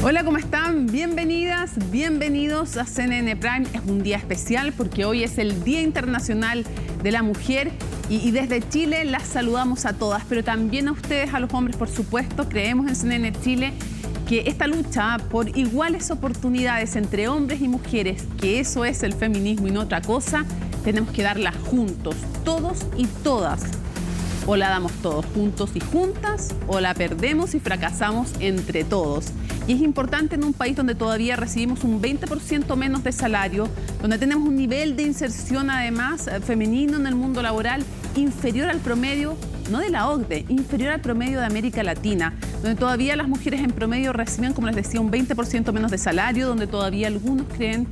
Hola, ¿cómo están? Bienvenidas, bienvenidos a CNN Prime. Es un día especial porque hoy es el Día Internacional de la Mujer y desde Chile las saludamos a todas, pero también a ustedes, a los hombres, por supuesto. Creemos en CNN Chile que esta lucha por iguales oportunidades entre hombres y mujeres, que eso es el feminismo y no otra cosa, tenemos que darla juntos, todos y todas. O la damos todos juntos y juntas, o la perdemos y fracasamos entre todos. Y es importante en un país donde todavía recibimos un 20% menos de salario, donde tenemos un nivel de inserción además femenino en el mundo laboral inferior al promedio, no de la OCDE, inferior al promedio de América Latina, donde todavía las mujeres en promedio reciben, como les decía, un 20% menos de salario, donde todavía algunos creen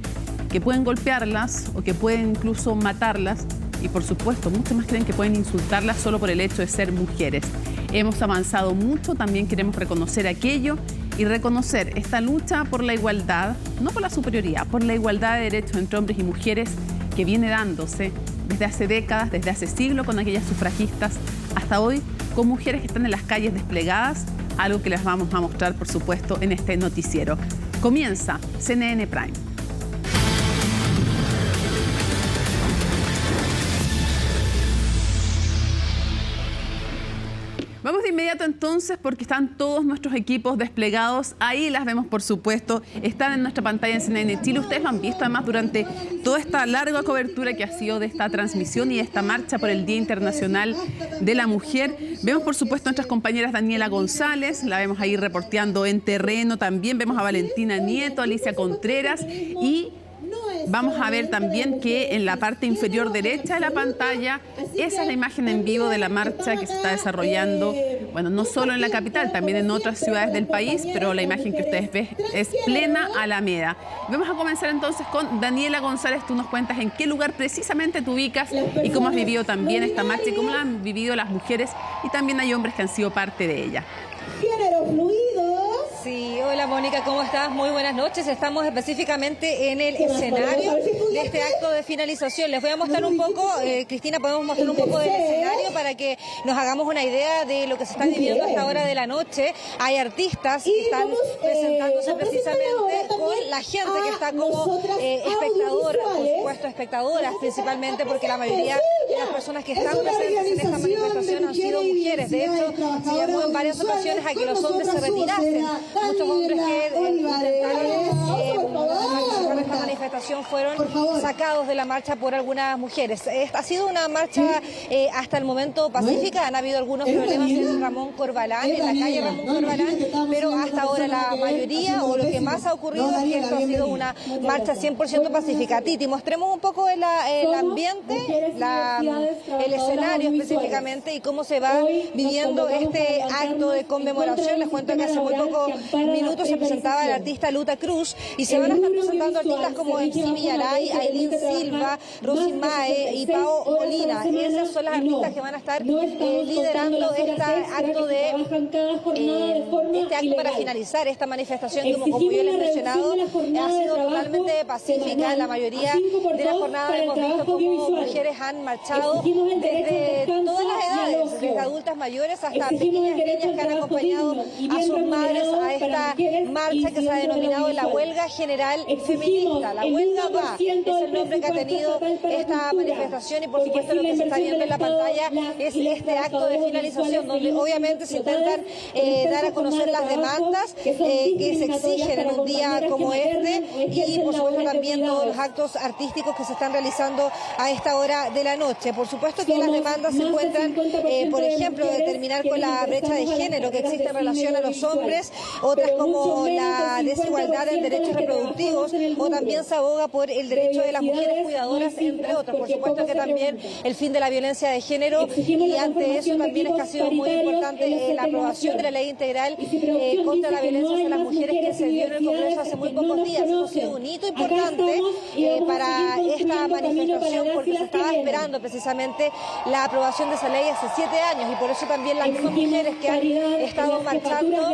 que pueden golpearlas o que pueden incluso matarlas. Y por supuesto, muchos más creen que pueden insultarlas solo por el hecho de ser mujeres. Hemos avanzado mucho, también queremos reconocer aquello y reconocer esta lucha por la igualdad, no por la superioridad, por la igualdad de derechos entre hombres y mujeres que viene dándose desde hace décadas, desde hace siglos, con aquellas sufragistas, hasta hoy con mujeres que están en las calles desplegadas, algo que les vamos a mostrar, por supuesto, en este noticiero. Comienza CNN Prime. Vamos de inmediato entonces porque están todos nuestros equipos desplegados. Ahí las vemos, por supuesto. Están en nuestra pantalla en CNN Chile. Ustedes lo han visto además durante toda esta larga cobertura que ha sido de esta transmisión y de esta marcha por el Día Internacional de la Mujer. Vemos, por supuesto, a nuestras compañeras Daniela González. La vemos ahí reporteando en terreno. También vemos a Valentina Nieto, Alicia Contreras y vamos a ver también que en la parte inferior derecha de la pantalla, esa es la imagen en vivo de la marcha que se está desarrollando, bueno, no solo en la capital, también en otras ciudades del país, pero la imagen que ustedes ven es plena Alameda. Vamos a comenzar entonces con Daniela González. Tú nos cuentas en qué lugar precisamente te ubicas y cómo has vivido también esta marcha y cómo la han vivido las mujeres y también hay hombres que han sido parte de ella. Género fluido. Sí, hola Mónica, ¿cómo estás? Muy buenas noches. Estamos específicamente en el escenario de este acto de finalización. Les voy a mostrar un poco, Cristina, podemos mostrar un poco del escenario para que nos hagamos una idea de lo que se está viviendo a esta hora de la noche. Hay artistas que están presentándose precisamente con la gente que está como espectador, por supuesto espectadoras principalmente, porque la mayoría de las personas que están presentes en esta manifestación han sido mujeres. De hecho, se llamó en varias ocasiones a que los hombres se retirasen. Muchos hombres que intentaron participar en esta manifestación fueron sacados de la marcha por algunas mujeres. Ha sido una marcha hasta el momento pacífica. Han habido algunos problemas en Ramón Corbalán, en la calle Ramón Corbalán, pero hasta ahora la mayoría o lo que más ha ocurrido es que esto ha sido una marcha 100% pacífica. Titi, mostremos un poco el ambiente, el escenario específicamente y cómo se va viviendo este acto de conmemoración. Les cuento que hace muy pocos minutos se presentaba el artista Luta Cruz y se van a estar presentando artistas como MC Villaray, Ailín Silva, Rosy Mae y Pao Molina. Esas son las artistas que van a estar liderando este acto para finalizar esta manifestación, como yo les he mencionado, ha sido totalmente pacífica. La mayoría de la jornada hemos visto cómo mujeres han marchado desde todas las edades, desde adultas mayores hasta pequeñas niñas que han acompañado a sus madres a esta marcha que se ha denominado la Huelga General Feminista. La huelga va, es el nombre que ha tenido esta manifestación y por supuesto lo que se está viendo en la pantalla es este acto de finalización donde obviamente se intentan dar a conocer las demandas que se exigen en un día como este y por supuesto también todos los actos artísticos que se están realizando a esta hora de la noche. Por supuesto que las demandas se encuentran, por ejemplo, de terminar con la brecha de género que existe en relación a los hombres, otras como la desigualdad en derechos reproductivos o también se aboga por el derecho de las mujeres cuidadoras, entre otros. Por supuesto que también el fin de la violencia de género y ante eso también es que ha sido muy importante la aprobación de la ley integral contra la violencia hacia las mujeres que se dio en el Congreso hace muy pocos días. Eso ha sido un hito importante para esta manifestación porque se estaba esperando precisamente la aprobación de esa ley hace 7 años y por eso también las mismas mujeres que han estado marchando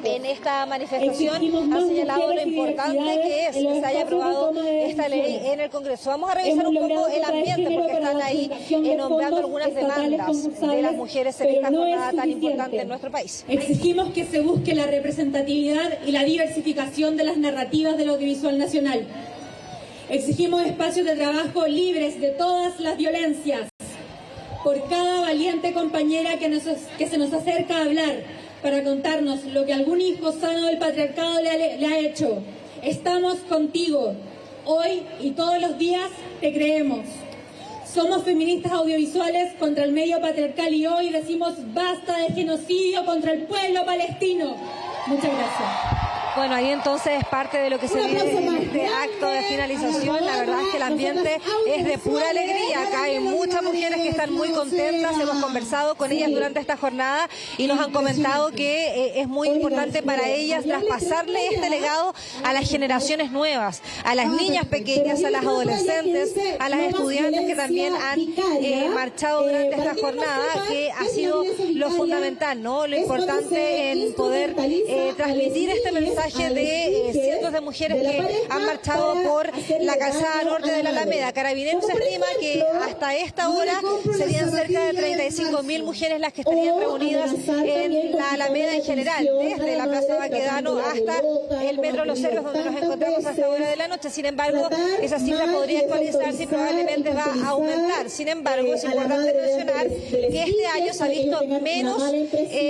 en esta manifestación han señalado lo importante que es esa haya aprobado esta ley en el Congreso. Vamos a revisar un poco el ambiente porque están ahí nombrando algunas demandas de las mujeres en esta jornada tan importante en nuestro país. Exigimos que se busque la representatividad y la diversificación de las narrativas del audiovisual nacional. Exigimos espacios de trabajo libres de todas las violencias. Por cada valiente compañera que se nos acerca a hablar para contarnos lo que algún hijo sano del patriarcado le ha hecho. Estamos contigo. Hoy y todos los días te creemos. Somos feministas audiovisuales contra el medio patriarcal y hoy decimos basta de genocidio contra el pueblo palestino. Muchas gracias. Bueno, ahí entonces es parte de lo que se vive en este acto de finalización. La verdad es que el ambiente es de pura alegría. Acá hay muchas mujeres que están muy contentas. Hemos conversado con ellas durante esta jornada y nos han comentado que es muy importante para ellas traspasarle este legado a las generaciones nuevas, a las niñas pequeñas, a las adolescentes, a las estudiantes que también han marchado durante esta jornada, que ha sido lo fundamental, ¿no? Lo importante en poder transmitir este mensaje de cientos de mujeres que han marchado por la calzada norte de la Alameda. Carabineros estima que hasta esta hora serían cerca de 35.000 mujeres las que estarían reunidas en la Alameda en general, desde la Plaza Baquedano hasta el Metro Los Héroes, donde nos encontramos a esta hora de la noche. Sin embargo, esa cifra podría actualizarse y probablemente va a aumentar. Sin embargo, es importante mencionar que este año se ha visto menos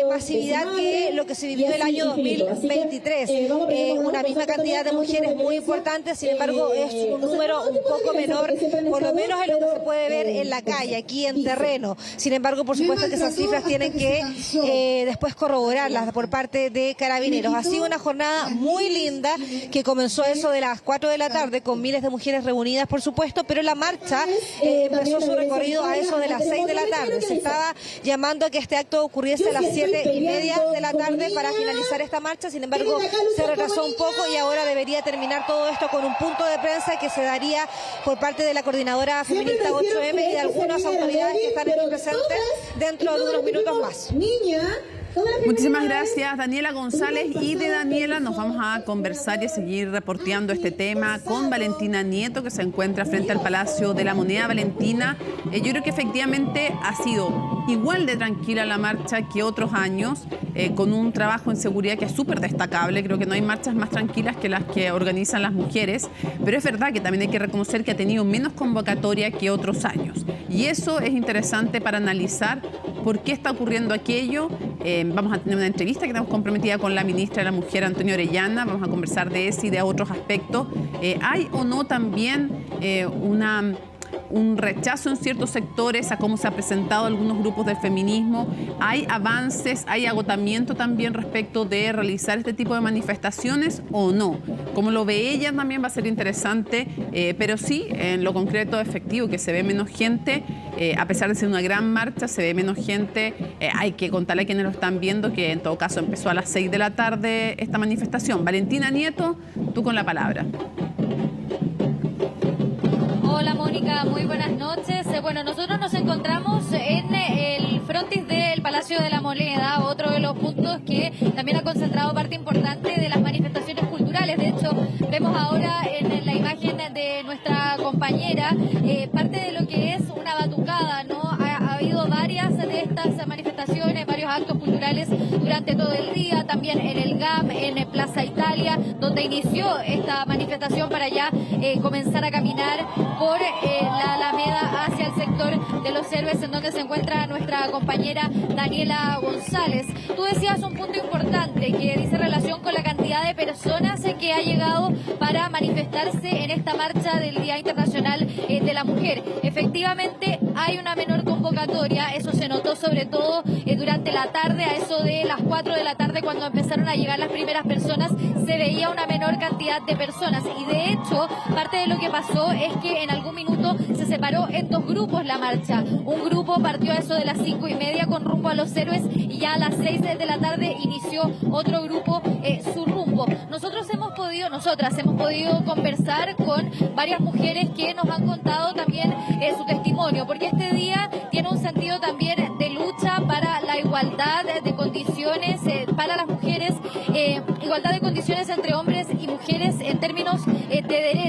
masividad que lo que se vivió el año 2023. Una misma cantidad de mujeres muy importante, sin embargo es un número un poco menor, por lo menos en lo que se puede ver en la calle, aquí en terreno. Sin embargo, por supuesto que esas cifras tienen que después corroborarlas por parte de Carabineros. Ha sido una jornada muy linda que comenzó a eso de las 4 de la tarde con miles de mujeres reunidas, por supuesto, pero la marcha empezó su recorrido a eso de las 6 de la tarde. Se estaba llamando a que este acto ocurriese a las 7:30 de la tarde para finalizar esta marcha. Sin embargo, se retrasó un poco y ahora debería terminar todo esto con un punto de prensa que se daría por parte de la coordinadora feminista 8M y de algunas autoridades que están aquí presentes dentro de unos minutos más. Muchísimas gracias, Daniela González. Y de Daniela nos vamos a conversar y a seguir reporteando este tema con Valentina Nieto, que se encuentra frente al Palacio de la Moneda. Valentina, yo creo que efectivamente ha sido igual de tranquila la marcha que otros años, con un trabajo en seguridad que es súper destacable. Creo que no hay marchas más tranquilas que las que organizan las mujeres, pero es verdad que también hay que reconocer que ha tenido menos convocatoria que otros años. Y eso es interesante para analizar por qué está ocurriendo aquello. Vamos a tener una entrevista que tenemos comprometida con la ministra de la Mujer, Antonia Orellana. Vamos a conversar de ese y de otros aspectos. ¿Hay o no también un rechazo en ciertos sectores a cómo se ha presentado algunos grupos del feminismo? ¿Hay avances, hay agotamiento también respecto de realizar este tipo de manifestaciones o no? Como lo ve ella también va a ser interesante, pero sí, en lo concreto efectivo, que se ve menos gente, a pesar de ser una gran marcha, se ve menos gente. Hay que contarle a quienes lo están viendo que en todo caso empezó a las 6 de la tarde esta manifestación. Valentina Nieto, tú con la palabra. Hola Mónica, muy buenas noches. Bueno, nosotros nos encontramos en el frontis del Palacio de la Moneda, otro de los puntos que también ha concentrado parte importante de las manifestaciones culturales. De hecho, vemos ahora en la imagen de nuestra compañera parte de lo que es una batucada, ¿no? Ha habido varias de estas manifestaciones, varios actos culturales durante todo el día, también en el GAM, en Plaza Italia, donde inició esta manifestación para ya comenzar a caminar por la Alameda hacia el sector de Los Héroes, en donde se encuentra nuestra compañera Daniela González. Tú decías un punto importante que dice relación con la cantidad de personas que ha llegado para manifestarse en esta marcha del Día Internacional de la Mujer. Efectivamente, hay una menor convocatoria, eso se notó sobre todo durante la tarde, a eso de las 4 de la tarde, cuando empezaron a llegar las primeras personas, se veía una menor cantidad de personas. Y de hecho, parte de lo que pasó es que en algún minuto se separó en dos grupos la marcha. Un grupo partió a eso de las 5:30 con rumbo a Los Héroes y ya a las 6 de la tarde inició otro grupo su rumbo. Nosotras hemos podido conversar con varias mujeres que nos han contado también su testimonio, porque este día tiene un sentido también de lucha para la igualdad de condiciones para las mujeres, igualdad de condiciones entre hombres y mujeres en términos de derechos.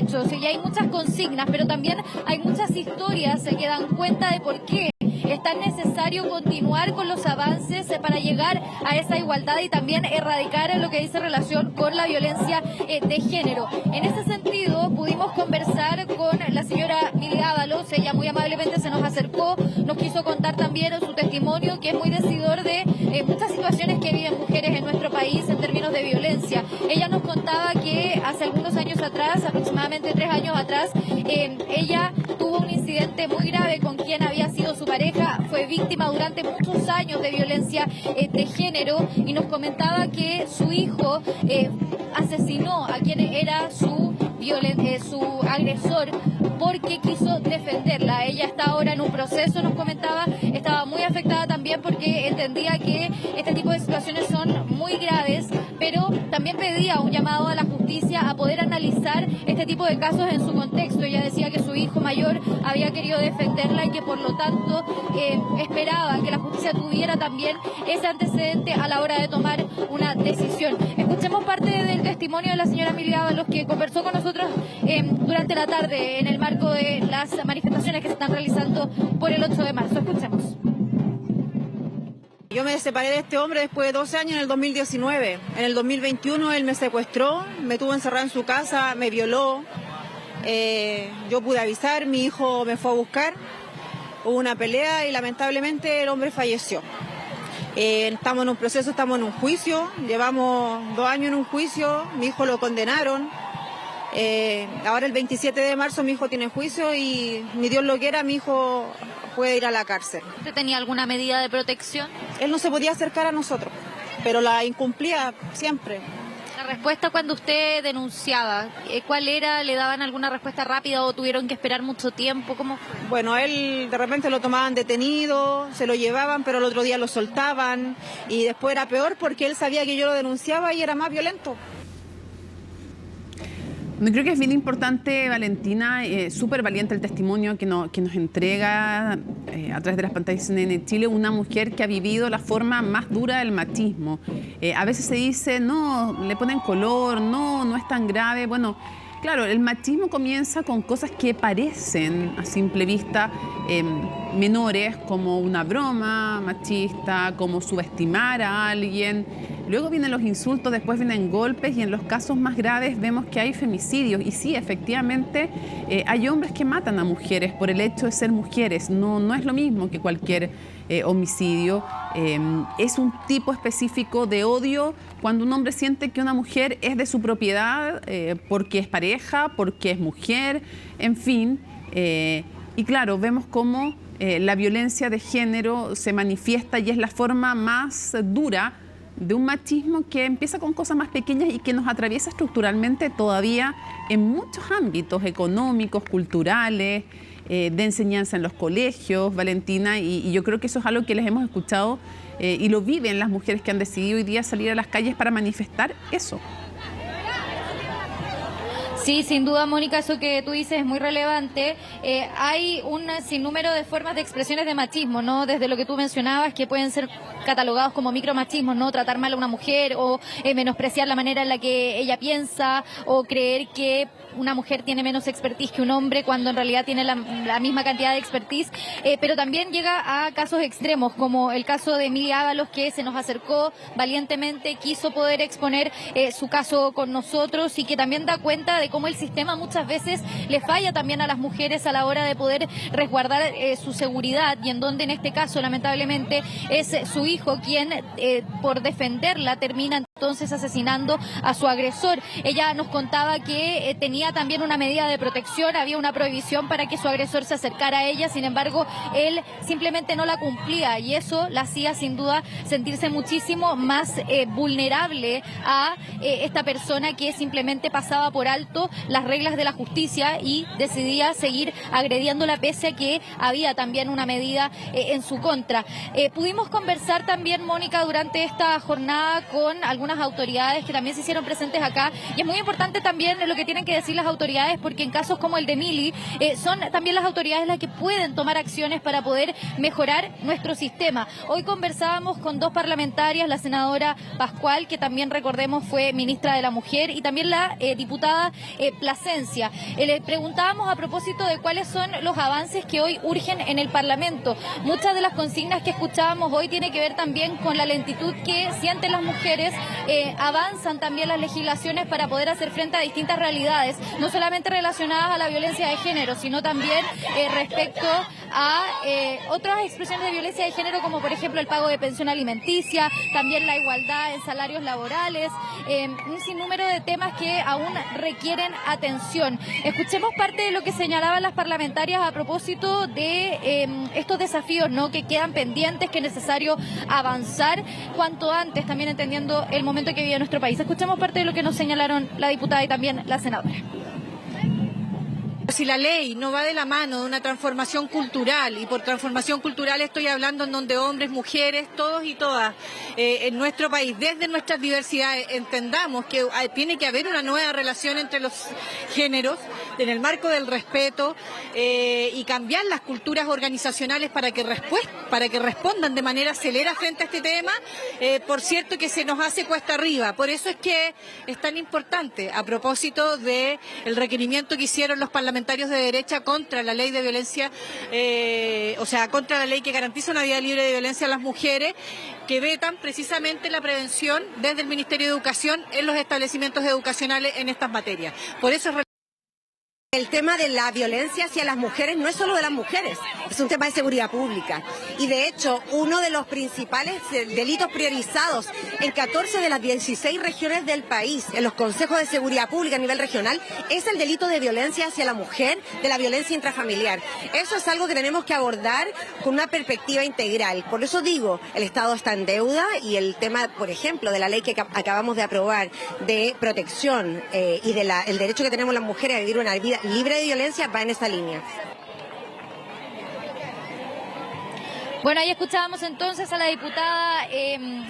consignas, pero también hay muchas historias que dan cuenta de por qué es tan necesario continuar con los avances para llegar a esa igualdad y también erradicar lo que dice relación con la violencia de género. En ese sentido, pudimos conversar con la señora Mili Ábalos. Ella muy amablemente se nos acercó, nos quiso contar también su testimonio, que es muy decidor de muchas situaciones que viven mujeres en nuestro país en términos de violencia. Ella nos contaba que hace algunos años atrás, aproximadamente 3 años atrás, ella tuvo un incidente muy grave con quien había sido su pareja, fue víctima durante muchos años de violencia de género, y nos comentaba que su hijo asesinó a quien era su agresor porque quiso defenderla. Ella está ahora en un proceso, nos comentaba, estaba muy afectada también porque entendía que este tipo de situaciones son muy graves, pero también pedía un llamado a la justicia a poder analizar este tipo de casos en su contexto. Ella decía que su hijo mayor había querido defenderla y que por lo tanto esperaba que la justicia tuviera también ese antecedente a la hora de tomar una decisión. Escuchemos parte del testimonio de la señora Mili Ábalos, que conversó con nosotros durante la tarde en el marco de las manifestaciones que se están realizando por el 8 de marzo. Escuchemos. Yo me separé de este hombre después de 12 años en el 2019. En el 2021 él me secuestró, me tuvo encerrada en su casa, me violó. Yo pude avisar, mi hijo me fue a buscar, hubo una pelea y lamentablemente el hombre falleció. Estamos en un proceso, estamos en un juicio, llevamos 2 años en un juicio, mi hijo lo condenaron. Ahora el 27 de marzo mi hijo tiene juicio y ni Dios lo quiera, mi hijo puede ir a la cárcel. ¿Usted tenía alguna medida de protección? Él no se podía acercar a nosotros, pero la incumplía siempre. La respuesta cuando usted denunciaba, ¿cuál era? ¿Le daban alguna respuesta rápida o tuvieron que esperar mucho tiempo? ¿Cómo fue? Bueno, él de repente lo tomaban detenido, se lo llevaban, pero el otro día lo soltaban y después era peor porque él sabía que yo lo denunciaba y era más violento. Yo creo que es bien importante, Valentina, súper valiente el testimonio que nos entrega a través de las pantallas de CNN Chile, una mujer que ha vivido la forma más dura del machismo. A veces se dice, no, le ponen color, no es tan grave. Bueno, claro, el machismo comienza con cosas que parecen a simple vista menores, como una broma machista, como subestimar a alguien. Luego vienen los insultos, después vienen golpes y en los casos más graves vemos que hay femicidios. Y sí, efectivamente, hay hombres que matan a mujeres por el hecho de ser mujeres. No es lo mismo que cualquier homicidio. Es un tipo específico de odio cuando un hombre siente que una mujer es de su propiedad porque es pareja, porque es mujer, en fin. Y claro, vemos cómo la violencia de género se manifiesta y es la forma más dura de un machismo que empieza con cosas más pequeñas y que nos atraviesa estructuralmente todavía en muchos ámbitos económicos, culturales, de enseñanza en los colegios, Valentina, y yo creo que eso es algo que les hemos escuchado y lo viven las mujeres que han decidido hoy día salir a las calles para manifestar eso. Sí, sin duda, Mónica, eso que tú dices es muy relevante. Hay un sinnúmero de formas de expresiones de machismo, ¿no? Desde lo que tú mencionabas, que pueden ser catalogados como micromachismos, ¿no? Tratar mal a una mujer o menospreciar la manera en la que ella piensa o creer que una mujer tiene menos expertise que un hombre cuando en realidad tiene la misma cantidad de expertise, pero también llega a casos extremos, como el caso de Mili Ábalos, que se nos acercó valientemente, quiso poder exponer su caso con nosotros y que también da cuenta de cómo el sistema muchas veces le falla también a las mujeres a la hora de poder resguardar su seguridad, y en donde en este caso lamentablemente es su hijo quien por defenderla termina entonces asesinando a su agresor. Ella nos contaba que tenía también una medida de protección, había una prohibición para que su agresor se acercara a ella, sin embargo él simplemente no la cumplía y eso la hacía sin duda sentirse muchísimo más vulnerable a esta persona que simplemente pasaba por alto las reglas de la justicia y decidía seguir agrediéndola pese a que había también una medida en su contra. Pudimos conversar también, Mónica, durante esta jornada con algunas algunas autoridades que también se hicieron presentes acá, y es muy importante también lo que tienen que decir las autoridades, porque en casos como el de Mili, son también las autoridades las que pueden tomar acciones para poder mejorar nuestro sistema. Hoy conversábamos con dos parlamentarias, la senadora Pascual, que también recordemos fue ministra de la Mujer, y también la diputada Plasencia. Le preguntábamos a propósito de cuáles son los avances que hoy urgen en el Parlamento. Muchas de las consignas que escuchábamos hoy tiene que ver también con la lentitud que sienten las mujeres. Avanzan también las legislaciones para poder hacer frente a distintas realidades, no solamente relacionadas a la violencia de género, sino también respecto a otras expresiones de violencia de género, como por ejemplo el pago de pensión alimenticia, también la igualdad en salarios laborales, un sinnúmero de temas que aún requieren atención. Escuchemos parte de lo que señalaban las parlamentarias a propósito de estos desafíos, ¿no?, que quedan pendientes, que es necesario avanzar cuanto antes, también entendiendo el momento que vive nuestro país. Escuchemos parte de lo que nos señalaron la diputada y también la senadora. Si la ley no va de la mano de una transformación cultural, y por transformación cultural estoy hablando en donde hombres, mujeres, todos y todas en nuestro país, desde nuestras diversidades, entendamos que tiene que haber una nueva relación entre los géneros, en el marco del respeto, y cambiar las culturas organizacionales para que respondan de manera acelera frente a este tema, por cierto que se nos hace cuesta arriba. Por eso es que es tan importante, a propósito del requerimiento que hicieron los parlamentarios de derecha contra la ley de violencia, contra la ley que garantiza una vida libre de violencia a las mujeres, que vetan precisamente la prevención desde el Ministerio de Educación en los establecimientos educacionales en estas materias. Por eso es el tema de la violencia hacia las mujeres no es solo de las mujeres, es un tema de seguridad pública. Y de hecho, uno de los principales delitos priorizados en 14 de las 16 regiones del país, en los consejos de seguridad pública a nivel regional, es el delito de violencia hacia la mujer, de la violencia intrafamiliar. Eso es algo que tenemos que abordar con una perspectiva integral. Por eso digo, el Estado está en deuda, y el tema, por ejemplo, de la ley que acabamos de aprobar de protección y del derecho que tenemos las mujeres a vivir una vida libre de violencia va en esa línea. Bueno, ahí escuchábamos entonces a la diputada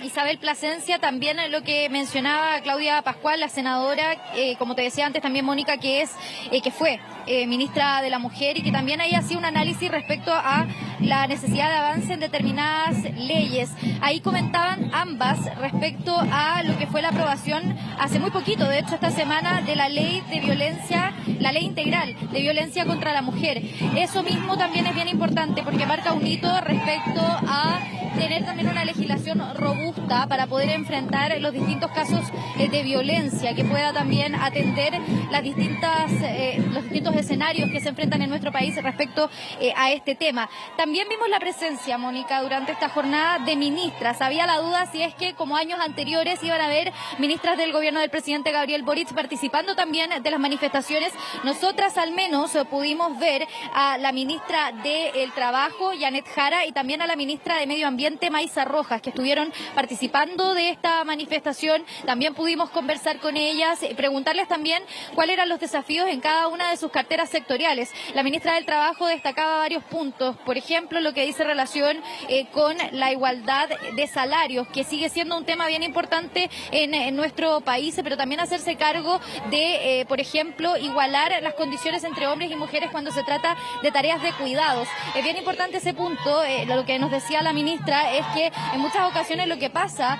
Isabel Plasencia, también lo que mencionaba Claudia Pascual, la senadora, como te decía antes también Mónica, que fue ministra de la Mujer, y que también ahí hacía un análisis respecto a la necesidad de avance en determinadas leyes. Ahí comentaban ambas respecto a lo que fue la aprobación hace muy poquito, de hecho esta semana, de la ley de violencia, la ley integral de violencia contra la mujer. Eso mismo también es bien importante porque marca un hito respecto a tener también una legislación robusta para poder enfrentar los distintos casos de violencia, que pueda también atender los distintos escenarios que se enfrentan en nuestro país respecto a este tema. También vimos la presencia, Mónica, durante esta jornada de ministras. Había la duda si es que, como años anteriores, iban a haber ministras del gobierno del presidente Gabriel Boric participando también de las manifestaciones. Nosotras al menos pudimos ver a la ministra del Trabajo, Janet Jara, y también a la ministra de Medio Ambiente, Maysa Rojas, que estuvieron participando de esta manifestación. También pudimos conversar con ellas, preguntarles también cuáles eran los desafíos en cada una de sus carteras sectoriales. La ministra del Trabajo destacaba varios puntos, por ejemplo, lo que dice relación con la igualdad de salarios, que sigue siendo un tema bien importante en nuestro país, pero también hacerse cargo de, por ejemplo, igualar las condiciones entre hombres y mujeres cuando se trata de tareas de cuidados. Es bien importante ese punto. Lo que nos decía la ministra es que en muchas ocasiones lo que pasa,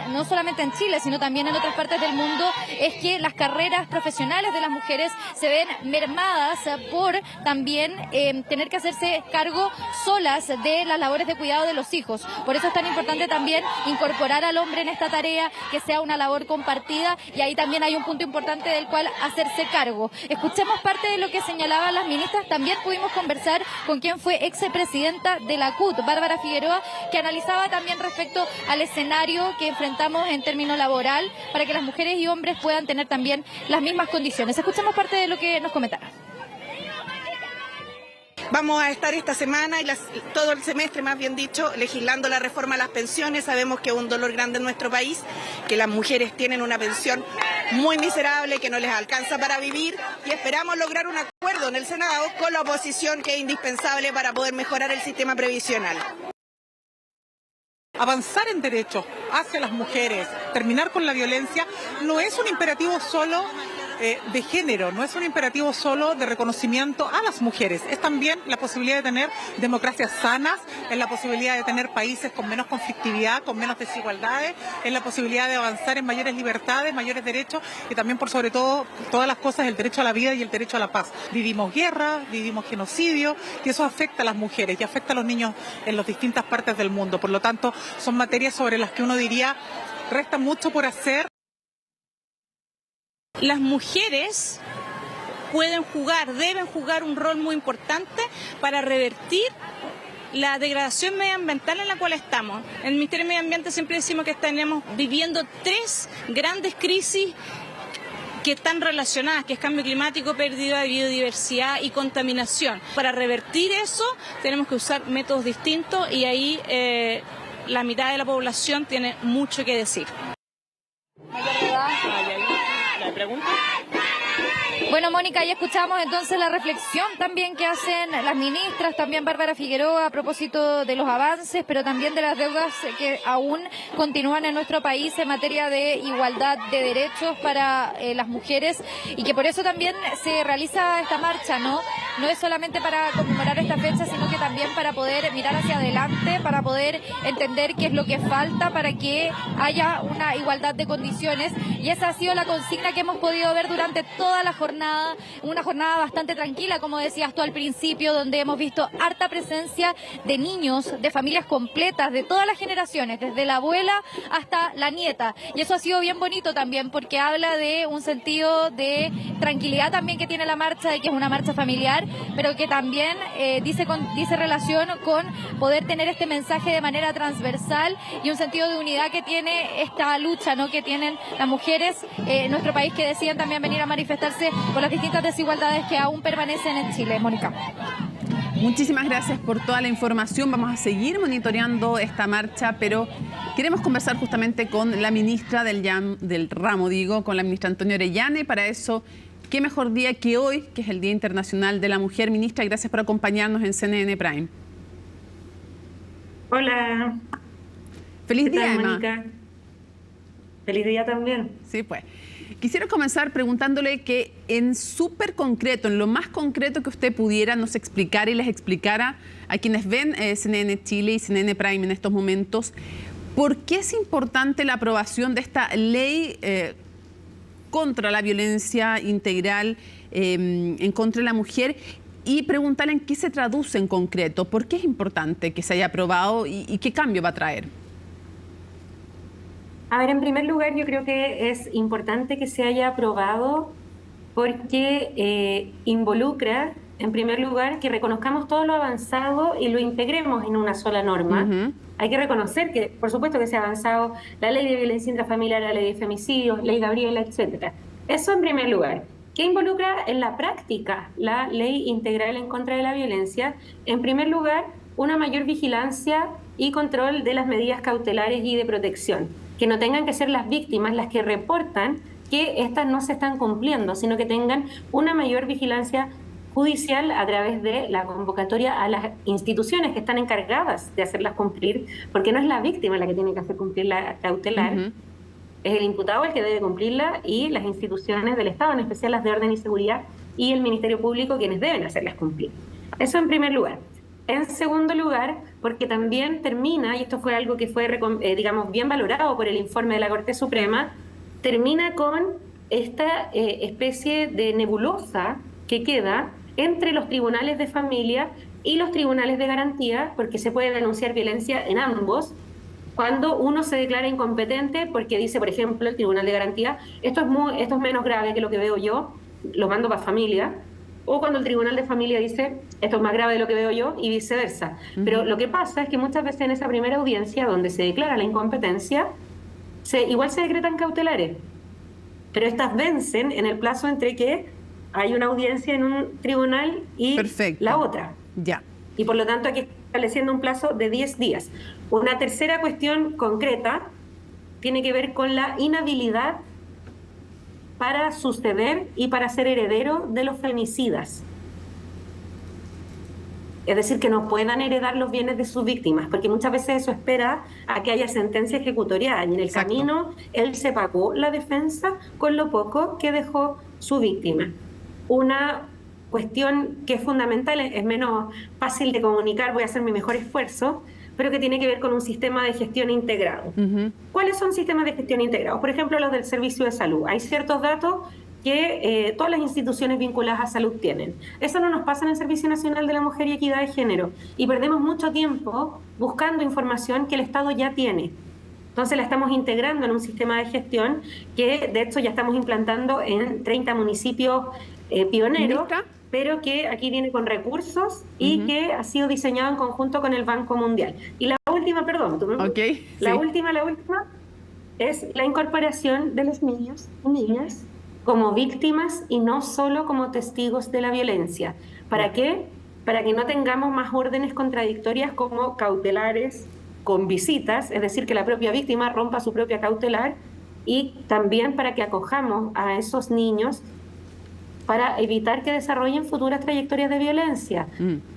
no solamente en Chile, sino también en otras partes del mundo, es que las carreras profesionales de las mujeres se ven mermadas por también tener que hacerse cargo solas de las labores de cuidado de los hijos. Por eso es tan importante también incorporar al hombre en esta tarea, que sea una labor compartida, y ahí también hay un punto importante del cual hacerse cargo. Escuchemos parte de lo que señalaban las ministras. También pudimos conversar con quien fue expresidenta de la CUT, Bárbara Figueroa, que analizaba también respecto al escenario que enfrentamos en términos laboral para que las mujeres y hombres puedan tener también las mismas condiciones. Escuchemos parte de lo que nos comentaron. Vamos a estar esta semana y todo el semestre, más bien dicho, legislando la reforma a las pensiones. Sabemos que es un dolor grande en nuestro país, que las mujeres tienen una pensión muy miserable, que no les alcanza para vivir, y esperamos lograr un acuerdo en el Senado con la oposición, que es indispensable para poder mejorar el sistema previsional. Avanzar en derechos hacia las mujeres, terminar con la violencia, no es un imperativo solo de género, no es un imperativo solo de reconocimiento a las mujeres, es también la posibilidad de tener democracias sanas, es la posibilidad de tener países con menos conflictividad, con menos desigualdades, es la posibilidad de avanzar en mayores libertades, mayores derechos y también por sobre todo, todas las cosas, el derecho a la vida y el derecho a la paz. Vivimos guerra, vivimos genocidio y eso afecta a las mujeres y afecta a los niños en las distintas partes del mundo. Por lo tanto, son materias sobre las que uno diría resta mucho por hacer. Las mujeres pueden jugar, deben jugar un rol muy importante para revertir la degradación medioambiental en la cual estamos. En el Ministerio de Medio Ambiente siempre decimos que estaremos viviendo 3 grandes crisis que están relacionadas, que es cambio climático, pérdida de biodiversidad y contaminación. Para revertir eso tenemos que usar métodos distintos y ahí la mitad de la población tiene mucho que decir. Bueno, Mónica, ya escuchamos entonces la reflexión también que hacen las ministras, también Bárbara Figueroa a propósito de los avances, pero también de las deudas que aún continúan en nuestro país en materia de igualdad de derechos para las mujeres y que por eso también se realiza esta marcha, ¿no? No es solamente para conmemorar esta fecha, sino que también para poder mirar hacia adelante, para poder entender qué es lo que falta para que haya una igualdad de condiciones. Y esa ha sido la consigna que hemos podido ver durante toda la jornada, una jornada bastante tranquila, como decías tú al principio, donde hemos visto harta presencia de niños, de familias completas, de todas las generaciones, desde la abuela hasta la nieta. Y eso ha sido bien bonito también, porque habla de un sentido de tranquilidad también que tiene la marcha, de que es una marcha familiar, pero que también dice relación con poder tener este mensaje de manera transversal y un sentido de unidad que tiene esta lucha, ¿no?, que tienen las mujeres en nuestro país, que deciden también venir a manifestarse por las distintas desigualdades que aún permanecen en Chile. Mónica. Muchísimas gracias por toda la información. Vamos a seguir monitoreando esta marcha, pero queremos conversar justamente con la ministra del ramo, con la ministra Antonia Orellana, y para eso, qué mejor día que hoy, que es el Día Internacional de la Mujer. Ministra, gracias por acompañarnos en CNN Prime. Hola. Feliz día, Emma. Mónica. Feliz día también. Sí, pues. Quisiera comenzar preguntándole que en súper concreto, en lo más concreto que usted pudiera nos explicar y les explicara a quienes ven CNN Chile y CNN Prime en estos momentos, ¿por qué es importante la aprobación de esta ley contra la violencia integral en contra de la mujer? Y preguntarle en qué se traduce en concreto, por qué es importante que se haya aprobado y qué cambio va a traer. A ver, en primer lugar, yo creo que es importante que se haya aprobado porque involucra, en primer lugar, que reconozcamos todo lo avanzado y lo integremos en una sola norma. Hay que reconocer que, por supuesto, que se ha avanzado la ley de violencia intrafamiliar, la ley de femicidios, ley Gabriela, etcétera. Eso en primer lugar. ¿Qué involucra en la práctica la ley integral en contra de la violencia? En primer lugar, una mayor vigilancia y control de las medidas cautelares y de protección. Que no tengan que ser las víctimas las que reportan que estas no se están cumpliendo, sino que tengan una mayor vigilancia judicial a través de la convocatoria a las instituciones que están encargadas de hacerlas cumplir, porque no es la víctima la que tiene que hacer cumplir la cautelar, es el imputado el que debe cumplirla y las instituciones del Estado, en especial las de orden y seguridad y el Ministerio Público, quienes deben hacerlas cumplir. Eso en primer lugar. En segundo lugar, porque también termina, y esto fue algo que fue, digamos, bien valorado por el informe de la Corte Suprema, termina con esta especie de nebulosa que queda entre los tribunales de familia y los tribunales de garantía, porque se puede denunciar violencia en ambos, cuando uno se declara incompetente porque dice, por ejemplo, el tribunal de garantía, esto es menos grave que lo que veo yo, lo mando para familia, o cuando el tribunal de familia dice, esto es más grave de lo que veo yo, y viceversa. Pero lo que pasa es que muchas veces en esa primera audiencia, donde se declara la incompetencia, igual se decretan cautelares, pero estas vencen en el plazo entre que hay una audiencia en un tribunal y la otra. Ya. Y por lo tanto aquí está estableciendo un plazo de 10 días. Una tercera cuestión concreta tiene que ver con la inhabilidad para suceder y para ser heredero de los femicidas. es decir, que no puedan heredar los bienes de sus víctimas, porque muchas veces eso espera a que haya sentencia ejecutorial, y en el camino él se pagó la defensa con lo poco que dejó su víctima. Una cuestión que es fundamental, es menos fácil de comunicar, voy a hacer mi mejor esfuerzo, pero que tiene que ver con un sistema de gestión integrado. ¿Cuáles son sistemas de gestión integrados? Por ejemplo, los del servicio de salud. Hay ciertos datos que todas las instituciones vinculadas a salud tienen. Eso no nos pasa en el Servicio Nacional de la Mujer y Equidad de Género, y perdemos mucho tiempo buscando información que el Estado ya tiene. Entonces la estamos integrando en un sistema de gestión que de hecho ya estamos implantando en 30 municipios pioneros, pero que aquí viene con recursos y que ha sido diseñado en conjunto con el Banco Mundial. Y la última, perdón, la última es la incorporación de los niños y niñas como víctimas y no solo como testigos de la violencia. ¿Para qué? Para que no tengamos más órdenes contradictorias como cautelares con visitas, es decir, que la propia víctima rompa su propia cautelar, y también para que acojamos a esos niños para evitar que desarrollen futuras trayectorias de violencia.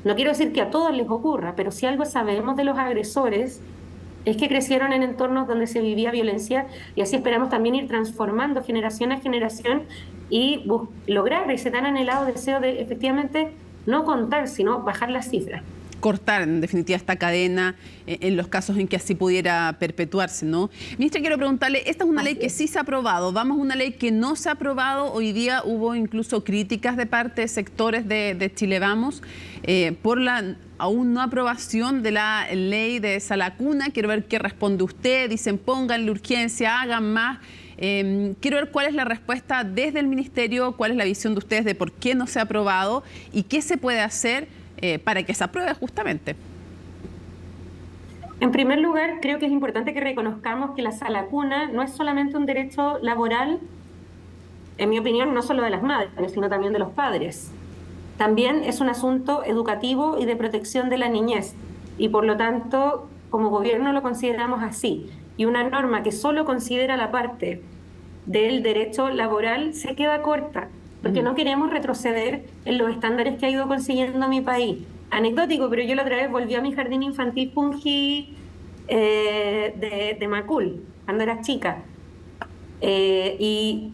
No quiero decir que a todos les ocurra, pero si algo sabemos de los agresores es que crecieron en entornos donde se vivía violencia, y así esperamos también ir transformando generación a generación y lograr ese tan anhelado deseo de efectivamente no contar, sino bajar las cifras. Cortar, en definitiva, esta cadena en los casos en que así pudiera perpetuarse, ¿no? Ministra, quiero preguntarle, esta es una ley que sí se ha aprobado, vamos a una ley que no se ha aprobado. Hoy día hubo incluso críticas de parte de sectores de Chile Vamos por la aún no aprobación de la ley de Sala Cuna. Quiero ver qué responde usted. Dicen, pónganle urgencia, hagan más. Quiero ver cuál es la respuesta desde el Ministerio, cuál es la visión de ustedes de por qué no se ha aprobado y qué se puede hacer para que se apruebe justamente. En primer lugar, creo que es importante que reconozcamos que la Sala Cuna no es solamente un derecho laboral, en mi opinión, no solo de las madres, sino también de los padres. También es un asunto educativo y de protección de la niñez, y por lo tanto, como gobierno lo consideramos así. Y una norma que solo considera la parte del derecho laboral se queda corta, porque no queremos retroceder en los estándares que ha ido consiguiendo mi país. Anecdótico, pero yo la otra vez volví a mi jardín infantil Punji de Macul, cuando era chica. Y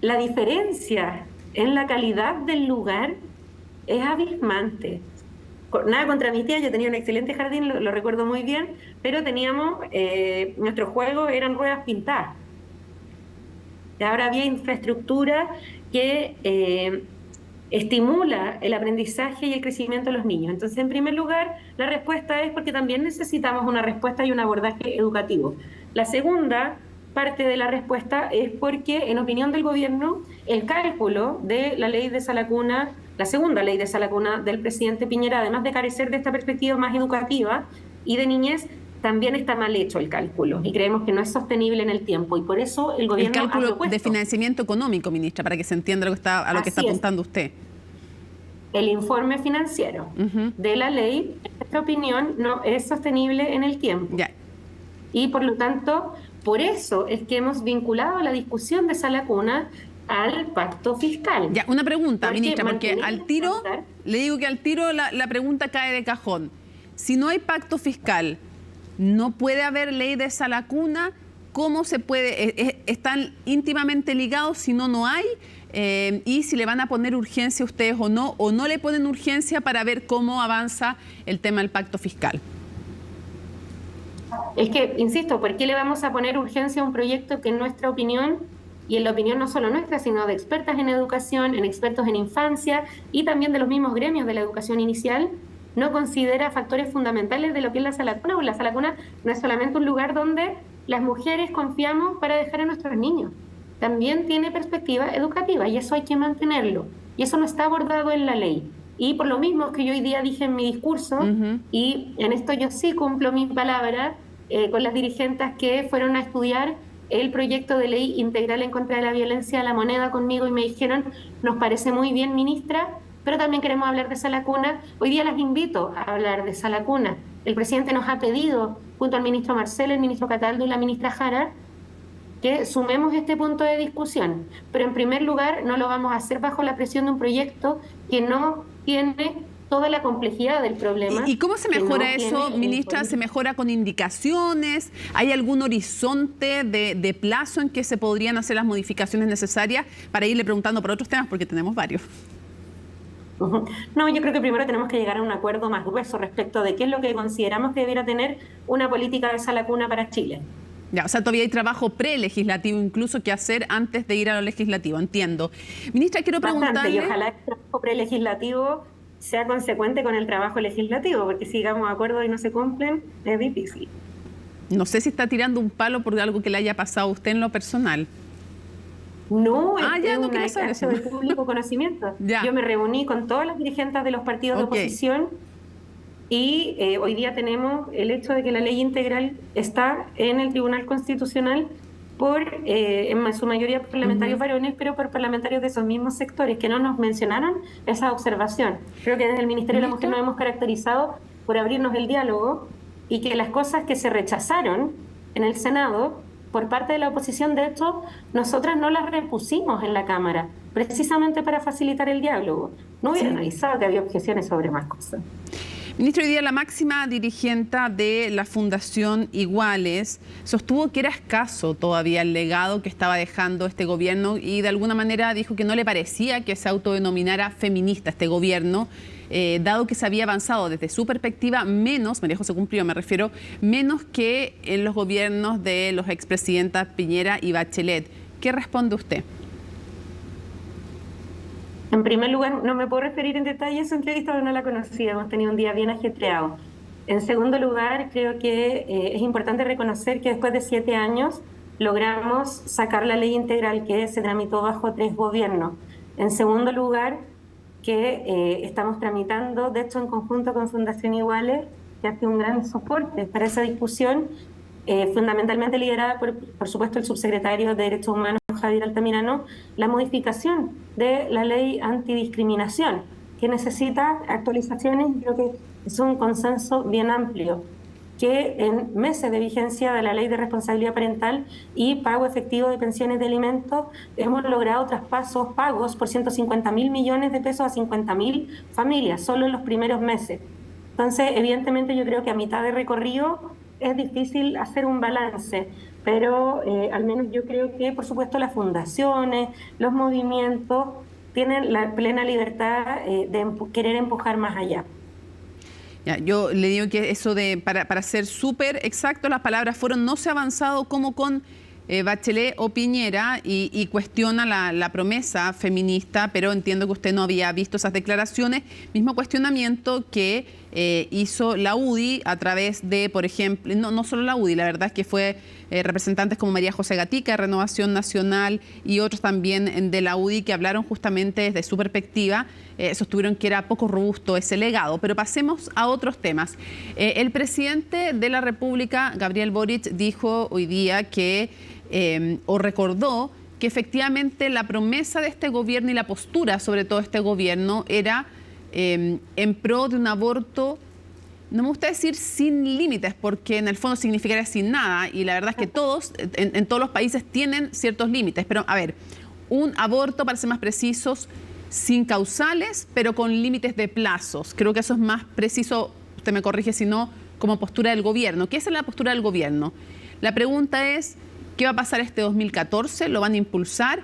la diferencia en la calidad del lugar es abismante. Nada contra mis tías, yo tenía un excelente jardín, lo recuerdo muy bien, pero teníamos, nuestros juegos eran ruedas pintadas. Y ahora había infraestructura que estimula el aprendizaje y el crecimiento de los niños. Entonces, en primer lugar, la respuesta es porque también necesitamos una respuesta y un abordaje educativo. La segunda parte de la respuesta es porque, en opinión del gobierno, el cálculo de la ley de Sala Cuna, la segunda ley de Sala Cuna del presidente Piñera, además de carecer de esta perspectiva más educativa y de niñez, también está mal hecho el cálculo y creemos que no es sostenible en el tiempo, y por eso el gobierno ha propuesto... El cálculo de financiamiento económico, ministra, para que se entienda lo que está, a lo que está apuntando usted. El informe financiero de la ley, en nuestra opinión, no es sostenible en el tiempo. Y por lo tanto, por eso es que hemos vinculado la discusión de Sala Cuna al pacto fiscal. Ya, una pregunta, ministra, porque al tiro, le digo que al tiro la pregunta cae de cajón. Si no hay pacto fiscal, ¿no puede haber ley de Sala Cuna? ¿Cómo se puede? ¿Están íntimamente ligados? Si no, no hay. Y si le van a poner urgencia a ustedes o no le ponen urgencia para ver cómo avanza el tema del pacto fiscal. Es que, insisto, ¿por qué le vamos a poner urgencia a un proyecto que en nuestra opinión, y en la opinión no solo nuestra, sino de expertas en educación, en expertos en infancia y también de los mismos gremios de la educación inicial, no considera factores fundamentales de lo que es la Sala Cuna? La Sala Cuna no es solamente un lugar donde las mujeres confiamos para dejar a nuestros niños. También tiene perspectiva educativa y eso hay que mantenerlo. Y eso no está abordado en la ley. Y por lo mismo que yo hoy día dije en mi discurso, y en esto yo sí cumplo mi palabra con las dirigentes que fueron a estudiar el proyecto de ley integral en contra de la violencia a la moneda conmigo y me dijeron, nos parece muy bien, ministra, pero también queremos hablar de Sala Cuna. Hoy día las invito a hablar de Sala Cuna. El presidente nos ha pedido, junto al ministro Marcelo, el ministro Cataldo y la ministra Jara, que sumemos este punto de discusión. Pero en primer lugar no lo vamos a hacer bajo la presión de un proyecto que no tiene toda la complejidad del problema. ¿Y cómo se mejora eso, ministra? ¿Se mejora con indicaciones? ¿Hay algún horizonte de plazo en que se podrían hacer las modificaciones necesarias para irle preguntando por otros temas? Porque tenemos varios. No, yo creo que primero tenemos que llegar a un acuerdo más grueso respecto de qué es lo que consideramos que debiera tener una política de sala cuna para Chile. Ya, o sea, todavía hay trabajo prelegislativo incluso que hacer antes de ir a lo legislativo, entiendo. Ministra, quiero preguntarle... Y ojalá el trabajo prelegislativo sea consecuente con el trabajo legislativo, porque si llegamos a acuerdos y no se cumplen, es difícil. No sé si está tirando un palo por algo que le haya pasado a usted en lo personal. No, ya no quería saber eso. De público conocimiento. Yo me reuní con todas las dirigentes de los partidos de oposición y hoy día tenemos el hecho de que la ley integral está en el Tribunal Constitucional por, en su mayoría, parlamentarios varones, pero por parlamentarios de esos mismos sectores que no nos mencionaron esa observación. Creo que desde el Ministerio de la Mujer nos hemos caracterizado por abrirnos el diálogo y que las cosas que se rechazaron en el Senado por parte de la oposición, de hecho, nosotras no las repusimos en la Cámara, precisamente para facilitar el diálogo. No hubiera analizado que había objeciones sobre más cosas. Ministro, hoy día la máxima dirigente de la Fundación Iguales sostuvo que era escaso todavía el legado que estaba dejando este gobierno y de alguna manera dijo que no le parecía que se autodenominara feminista este gobierno, dado que se había avanzado desde su perspectiva menos, María José Cumprido me refiero, menos que en los gobiernos de los expresidentas Piñera y Bachelet. ¿Qué responde usted? En primer lugar, no me puedo referir en detalle a esa entrevista porque no la conocía, hemos tenido un día bien ajetreado. En segundo lugar, creo que es importante reconocer que después de 7 años logramos sacar la ley integral que se tramitó bajo 3 gobiernos. En segundo lugar, que estamos tramitando, de hecho en conjunto con Fundación Iguales, que hace un gran soporte para esa discusión, fundamentalmente liderada por supuesto el subsecretario de Derechos Humanos Javier Altamirano, la modificación de la ley antidiscriminación, que necesita actualizaciones y creo que es un consenso bien amplio, que en meses de vigencia de la ley de responsabilidad parental y pago efectivo de pensiones de alimentos hemos logrado traspasos, pagos por 150.000 millones de pesos a 50.000 familias, solo en los primeros meses. Entonces, evidentemente yo creo que a mitad de recorrido es difícil hacer un balance, pero al menos yo creo que, por supuesto, las fundaciones, los movimientos tienen la plena libertad de querer empujar más allá. Ya, yo le digo que eso de, para ser súper exacto, las palabras fueron no se ha avanzado como con Bachelet o Piñera y cuestiona la promesa feminista, pero entiendo que usted no había visto esas declaraciones. Mismo cuestionamiento que hizo la UDI a través de, por ejemplo, no solo la UDI, la verdad es que fue representantes como María José Gatica de Renovación Nacional y otros también de la UDI que hablaron justamente desde su perspectiva, sostuvieron que era poco robusto ese legado. Pero pasemos a otros temas. El presidente de la República, Gabriel Boric, dijo hoy día que, o recordó que efectivamente la promesa de este gobierno y la postura sobre todo este gobierno era en pro de un aborto, no me gusta decir sin límites, porque en el fondo significaría sin nada, y la verdad es que todos, en todos los países tienen ciertos límites, pero a ver, un aborto, para ser más precisos, sin causales, pero con límites de plazos. Creo que eso es más preciso, usted me corrige si no, como postura del gobierno. ¿Qué es la postura del gobierno? La pregunta es, ¿qué va a pasar este 2014? ¿Lo van a impulsar?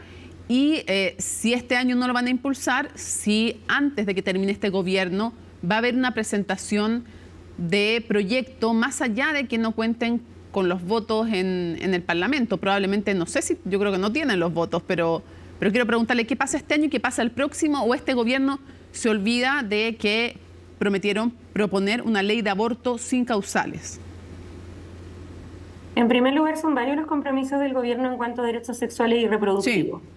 Y si este año no lo van a impulsar, si antes de que termine este gobierno va a haber una presentación de proyecto más allá de que no cuenten con los votos en el Parlamento. Probablemente, no sé si, yo creo que no tienen los votos, pero quiero preguntarle qué pasa este año y qué pasa el próximo, o este gobierno se olvida de que prometieron proponer una ley de aborto sin causales. En primer lugar, son varios los compromisos del gobierno en cuanto a derechos sexuales y reproductivos. Sí.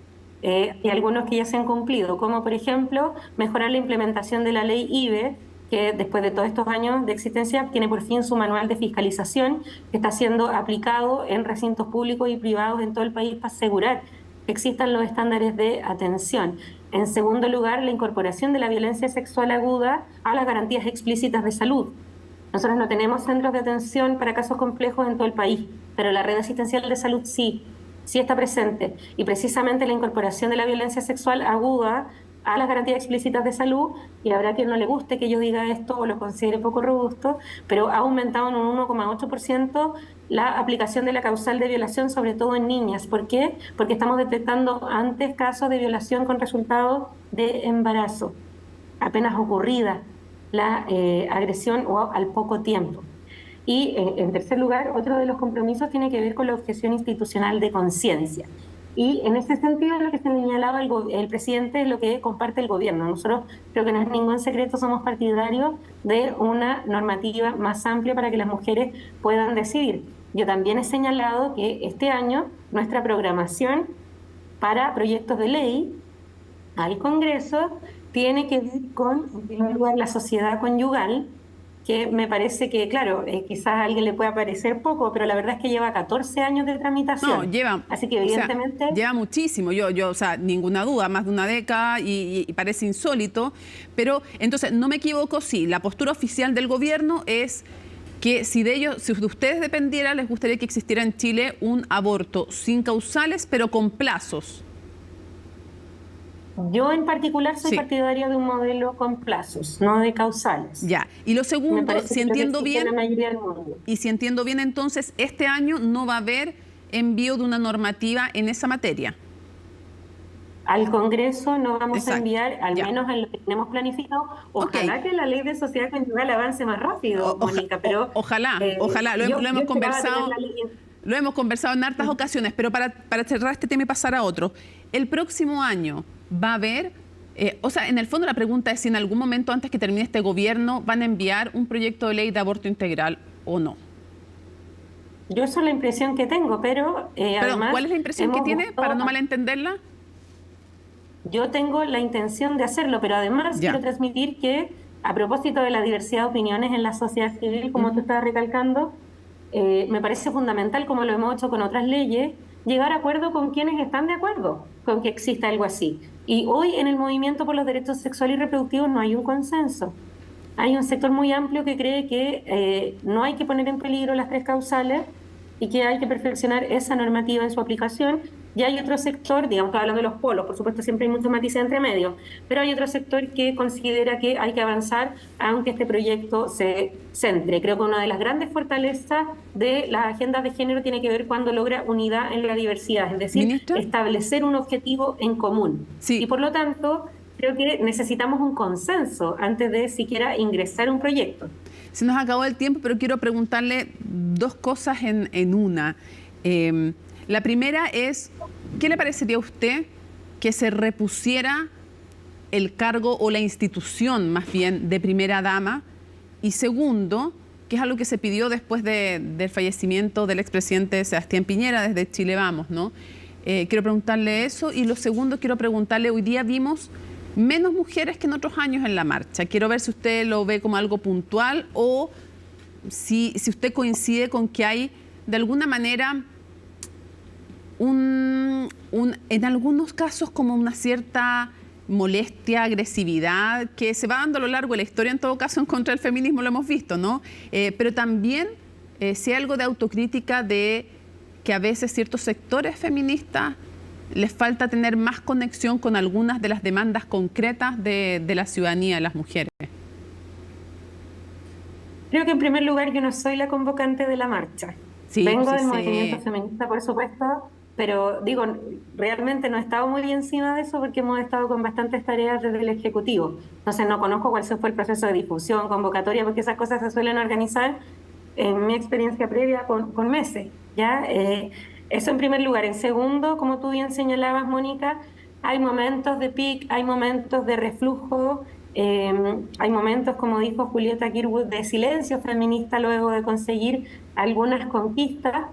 Y algunos que ya se han cumplido, como por ejemplo mejorar la implementación de la ley IVE, que después de todos estos años de existencia tiene por fin su manual de fiscalización, que está siendo aplicado en recintos públicos y privados en todo el país para asegurar que existan los estándares de atención. En segundo lugar, la incorporación de la violencia sexual aguda a las garantías explícitas de salud. Nosotros no tenemos centros de atención para casos complejos en todo el país, pero la red asistencial de salud sí está presente. Y precisamente la incorporación de la violencia sexual aguda a las garantías explícitas de salud, y habrá quien no le guste que yo diga esto o lo considere poco robusto, pero ha aumentado en un 1,8% la aplicación de la causal de violación, sobre todo en niñas. ¿Por qué? Porque estamos detectando antes casos de violación con resultado de embarazo, apenas ocurrida la agresión o al poco tiempo. Y en tercer lugar, otro de los compromisos tiene que ver con la objeción institucional de conciencia. Y en ese sentido, lo que señalaba el presidente es lo que comparte el gobierno. Nosotros, creo que no es ningún secreto, somos partidarios de una normativa más amplia para que las mujeres puedan decidir. Yo también he señalado que este año nuestra programación para proyectos de ley al Congreso tiene que ver con, en primer lugar, la sociedad conyugal, que me parece que, claro, quizás a alguien le pueda parecer poco, pero la verdad es que lleva 14 años de tramitación. No, lleva. Así que evidentemente... O sea, lleva muchísimo, o sea, ninguna duda, más de una década y parece insólito. Pero entonces, no me equivoco, sí, la postura oficial del gobierno es que si de ustedes dependiera, les gustaría que existiera en Chile un aborto sin causales, pero con plazos. Yo en particular soy partidaria de un modelo con plazos, no de causales. Ya. Y lo segundo, si entiendo bien, entonces este año no va a haber envío de una normativa en esa materia. Al Congreso no vamos a enviar, al menos en lo que tenemos planificado. Ojalá que la ley de sociedad conyugal avance más rápido, Mónica, pero... Ojalá, lo hemos conversado. Lo hemos conversado en hartas ocasiones, pero para cerrar este tema y pasar a otro, el próximo año va a haber, o sea, en el fondo la pregunta es si en algún momento antes que termine este gobierno van a enviar un proyecto de ley de aborto integral o no. Yo esa es la impresión que tengo, pero además... ¿Cuál es la impresión que tiene para no malentenderla? Yo tengo la intención de hacerlo, pero además quiero transmitir que a propósito de la diversidad de opiniones en la sociedad civil, como tú estabas recalcando, me parece fundamental, como lo hemos hecho con otras leyes, llegar a acuerdo con quienes están de acuerdo con que exista algo así. Y hoy en el movimiento por los derechos sexuales y reproductivos no hay un consenso. Hay un sector muy amplio que cree que no hay que poner en peligro las 3 causales y que hay que perfeccionar esa normativa en su aplicación. Y hay otro sector, digamos, estoy hablando de los polos, por supuesto siempre hay muchos matices entre medio, pero hay otro sector que considera que hay que avanzar aunque este proyecto se centre. Creo que una de las grandes fortalezas de las agendas de género tiene que ver cuando logra unidad en la diversidad, es decir, establecer un objetivo en común. Y por lo tanto, creo que necesitamos un consenso antes de siquiera ingresar un proyecto. Se nos acabó el tiempo, pero quiero preguntarle 2 cosas en una. La primera es, ¿qué le parecería a usted que se repusiera el cargo o la institución, más bien, de primera dama? Y segundo, que es algo que se pidió después del fallecimiento del expresidente Sebastián Piñera desde Chile Vamos, ¿no? Quiero preguntarle eso. Y lo segundo, quiero preguntarle, hoy día vimos menos mujeres que en otros años en la marcha. Quiero ver si usted lo ve como algo puntual o si usted coincide con que hay, de alguna manera, en algunos casos como una cierta molestia, agresividad que se va dando a lo largo de la historia, en todo caso en contra del feminismo lo hemos visto, ¿no? Pero también si hay algo de autocrítica de que a veces ciertos sectores feministas les falta tener más conexión con algunas de las demandas concretas de la ciudadanía, de las mujeres. Creo que en primer lugar yo no soy la convocante de la marcha. Vengo del movimiento feminista, por supuesto, pero digo, realmente no he estado muy encima de eso porque hemos estado con bastantes tareas desde el Ejecutivo. Entonces no conozco cuál fue el proceso de difusión, convocatoria, porque esas cosas se suelen organizar, en mi experiencia previa, con meses. ¿Ya? Eso en primer lugar. En segundo, como tú bien señalabas, Mónica, hay momentos de pic, hay momentos de reflujo, hay momentos, como dijo Julieta Kirwood, de silencio feminista luego de conseguir algunas conquistas.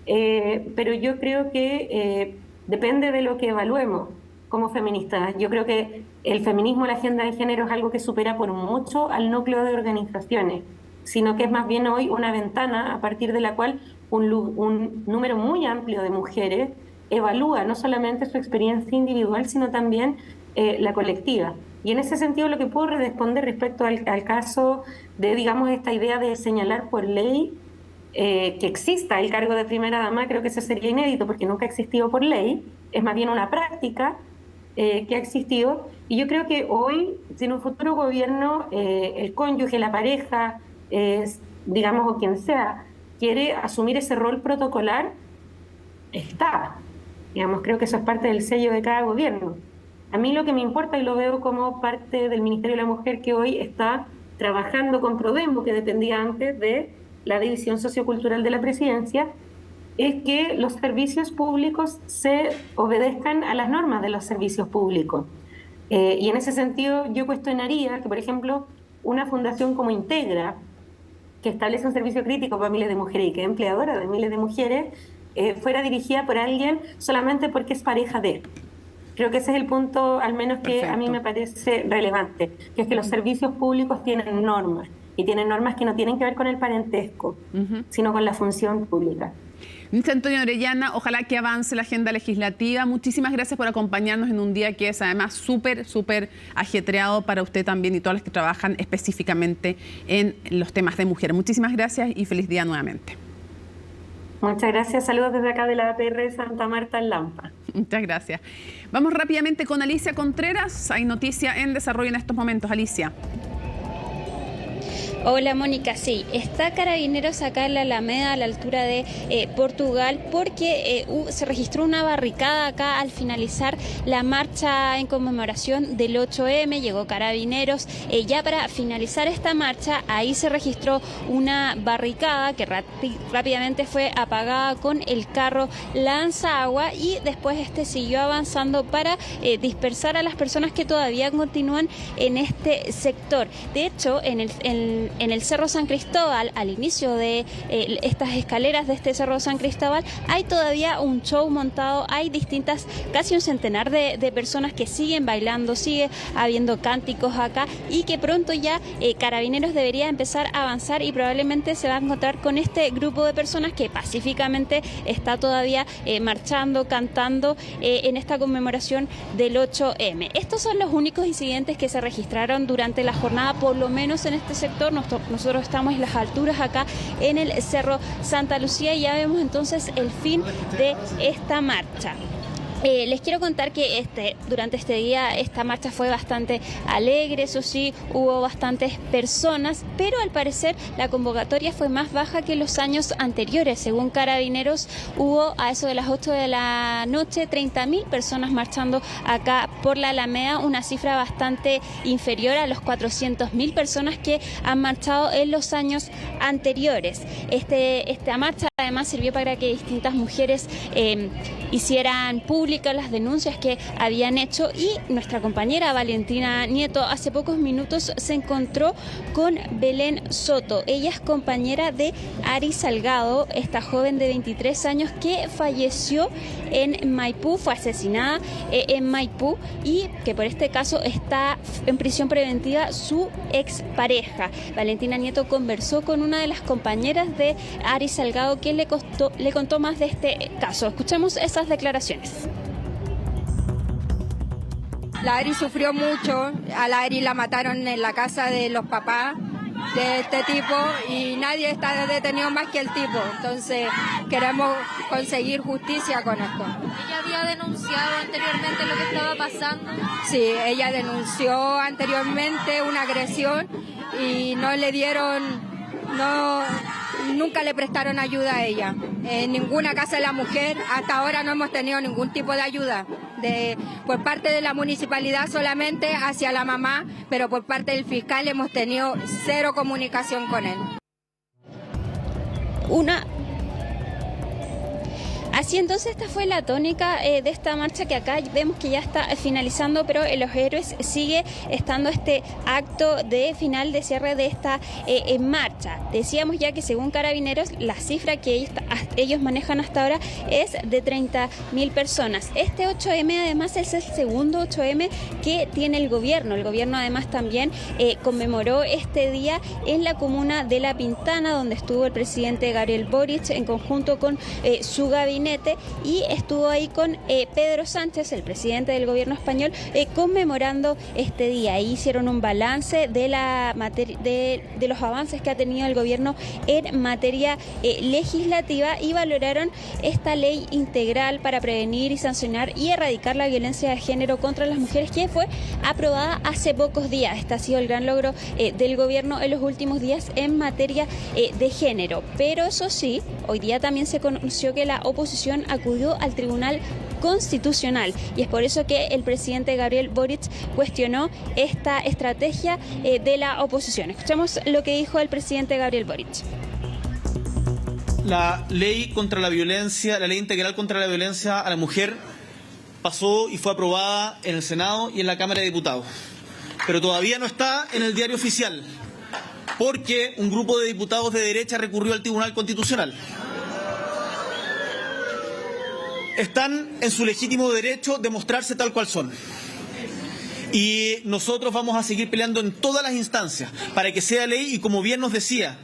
Pero yo creo que depende de lo que evaluemos como feministas. Yo creo que el feminismo, la agenda de género es algo que supera por mucho al núcleo de organizaciones, sino que es más bien hoy una ventana a partir de la cual un número muy amplio de mujeres evalúa no solamente su experiencia individual, sino también la colectiva. Y en ese sentido lo que puedo responder respecto al caso de, digamos, esta idea de señalar por ley que exista el cargo de primera dama, creo que eso sería inédito porque nunca ha existido por ley, es más bien una práctica que ha existido. Y yo creo que hoy, si en un futuro gobierno el cónyuge, la pareja, digamos, o quien sea, quiere asumir ese rol protocolar, está. Digamos, creo que eso es parte del sello de cada gobierno. A mí lo que me importa, y lo veo como parte del Ministerio de la Mujer, que hoy está trabajando con Prodemo, que dependía antes de la División Sociocultural de la Presidencia, es que los servicios públicos se obedezcan a las normas de los servicios públicos. Y en ese sentido yo cuestionaría que, por ejemplo, una fundación como Integra, que establece un servicio crítico para miles de mujeres y que es empleadora de miles de mujeres, fuera dirigida por alguien solamente porque es pareja de. Creo que ese es el punto, al menos que Perfecto. A mí me parece relevante, que es que los servicios públicos tienen normas, y tienen normas que no tienen que ver con el parentesco, sino con la función pública. Ministra Antonia Orellana, ojalá que avance la agenda legislativa. Muchísimas gracias por acompañarnos en un día que es además súper ajetreado para usted también y todas las que trabajan específicamente en los temas de mujeres. Muchísimas gracias y feliz día nuevamente. Muchas gracias. Saludos desde acá de la APR Santa Marta en Lampa. Muchas gracias. Vamos rápidamente con Alicia Contreras. Hay noticia en desarrollo en estos momentos. Alicia. Hola Mónica, sí, está Carabineros acá en la Alameda a la altura de Portugal porque se registró una barricada acá al finalizar la marcha en conmemoración del 8M, llegó Carabineros, ya para finalizar esta marcha ahí se registró una barricada que rápidamente fue apagada con el carro lanzaagua y después siguió avanzando para dispersar a las personas que todavía continúan en este sector. De hecho, en el Cerro San Cristóbal, al inicio de estas escaleras de este Cerro San Cristóbal, hay todavía un show montado, hay casi un centenar de personas que siguen bailando, sigue habiendo cánticos acá y que pronto ya Carabineros debería empezar a avanzar y probablemente se va a encontrar con este grupo de personas que pacíficamente está todavía marchando, cantando en esta conmemoración del 8M. Estos son los únicos incidentes que se registraron durante la jornada, por lo menos en este sector. Nosotros estamos en las alturas acá en el Cerro Santa Lucía y ya vemos entonces el fin de esta marcha. Les quiero contar que durante este día esta marcha fue bastante alegre, eso sí, hubo bastantes personas, pero al parecer la convocatoria fue más baja que los años anteriores. Según Carabineros, hubo a eso de las 8 de la noche 30.000 personas marchando acá por la Alameda, una cifra bastante inferior a los 400.000 personas que han marchado en los años anteriores. Esta marcha además sirvió para que distintas mujeres hicieran públicas las denuncias que habían hecho y nuestra compañera Valentina Nieto hace pocos minutos se encontró con Belén Soto. Ella es compañera de Ari Salgado, esta joven de 23 años que falleció en Maipú, fue asesinada en Maipú y que por este caso está en prisión preventiva su expareja. Valentina Nieto conversó con una de las compañeras de Ari Salgado que le contó más de este caso. Escuchemos esas declaraciones. La Ari sufrió mucho, a la Ari la mataron en la casa de los papás de este tipo y nadie está detenido más que el tipo, entonces queremos conseguir justicia con esto. ¿Ella había denunciado anteriormente lo que estaba pasando? Sí, ella denunció anteriormente una agresión y no le dieron, nunca le prestaron ayuda a ella. En ninguna casa de la mujer hasta ahora no hemos tenido ningún tipo de ayuda por parte de la municipalidad, solamente hacia la mamá, pero por parte del fiscal hemos tenido cero comunicación con él. Así entonces esta fue la tónica de esta marcha que acá vemos que ya está finalizando, pero en Los Héroes sigue estando este acto de final de cierre de esta marcha. Decíamos ya que según Carabineros la cifra que ellos manejan hasta ahora es de 30.000 personas. Este 8M además es el segundo 8M que tiene el gobierno. El gobierno además también conmemoró este día en la comuna de La Pintana, donde estuvo el presidente Gabriel Boric en conjunto con su gabinete. gabinete y estuvo ahí con Pedro Sánchez, el presidente del gobierno español, conmemorando este día. Ahí hicieron un balance de los avances que ha tenido el gobierno en materia legislativa y valoraron esta ley integral para prevenir y sancionar y erradicar la violencia de género contra las mujeres, que fue aprobada hace pocos días. Este ha sido el gran logro del gobierno en los últimos días en materia de género. Pero eso sí, hoy día también se conoció que la oposición acudió al Tribunal Constitucional y es por eso que el presidente Gabriel Boric cuestionó esta estrategia de la oposición. Escuchamos lo que dijo el presidente Gabriel Boric. La ley contra la violencia, la ley integral contra la violencia a la mujer pasó y fue aprobada en el Senado y en la Cámara de Diputados, pero todavía no está en el diario oficial porque un grupo de diputados de derecha recurrió al Tribunal Constitucional. Están en su legítimo derecho de mostrarse tal cual son. Y nosotros vamos a seguir peleando en todas las instancias para que sea ley y como bien nos decía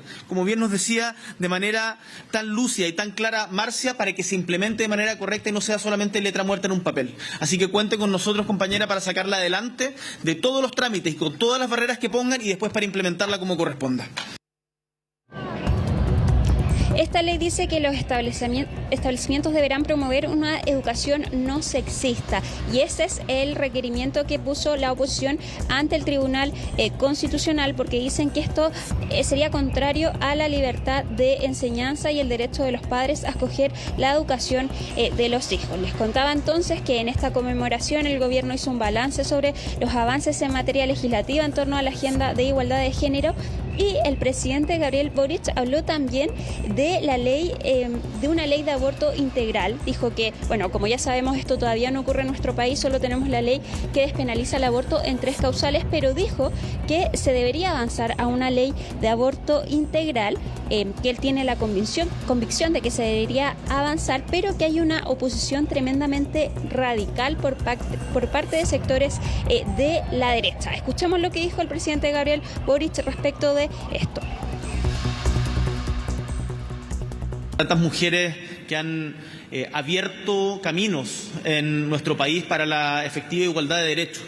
de manera tan lúcida y tan clara Marcia, para que se implemente de manera correcta y no sea solamente letra muerta en un papel. Así que cuente con nosotros, compañera, para sacarla adelante de todos los trámites y con todas las barreras que pongan y después para implementarla como corresponda. Esta ley dice que los establecimientos deberán promover una educación no sexista y ese es el requerimiento que puso la oposición ante el Tribunal Constitucional, porque dicen que esto sería contrario a la libertad de enseñanza y el derecho de los padres a escoger la educación de los hijos. Les contaba entonces que en esta conmemoración el gobierno hizo un balance sobre los avances en materia legislativa en torno a la agenda de igualdad de género. Y el presidente Gabriel Boric habló también de la ley, de una ley de aborto integral. Dijo que, bueno, como ya sabemos, esto todavía no ocurre en nuestro país, solo tenemos la ley que despenaliza el aborto en 3 causales, pero dijo que se debería avanzar a una ley de aborto integral, que él tiene la convicción de que se debería avanzar, pero que hay una oposición tremendamente radical por parte de sectores de la derecha. Escuchemos lo que dijo el presidente Gabriel Boric respecto de esto. Tantas mujeres que han abierto caminos en nuestro país para la efectiva igualdad de derechos.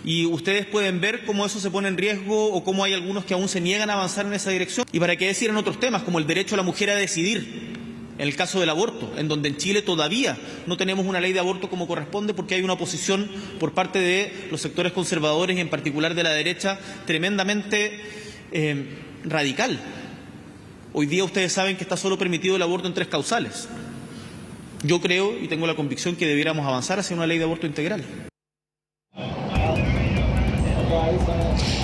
Y ustedes pueden ver cómo eso se pone en riesgo o cómo hay algunos que aún se niegan a avanzar en esa dirección. Y para qué decir en otros temas, como el derecho a la mujer a decidir, en el caso del aborto, en donde en Chile todavía no tenemos una ley de aborto como corresponde porque hay una oposición por parte de los sectores conservadores y en particular de la derecha tremendamente radical. Hoy día ustedes saben que está solo permitido el aborto en 3 causales. Yo creo y tengo la convicción que debiéramos avanzar hacia una ley de aborto integral.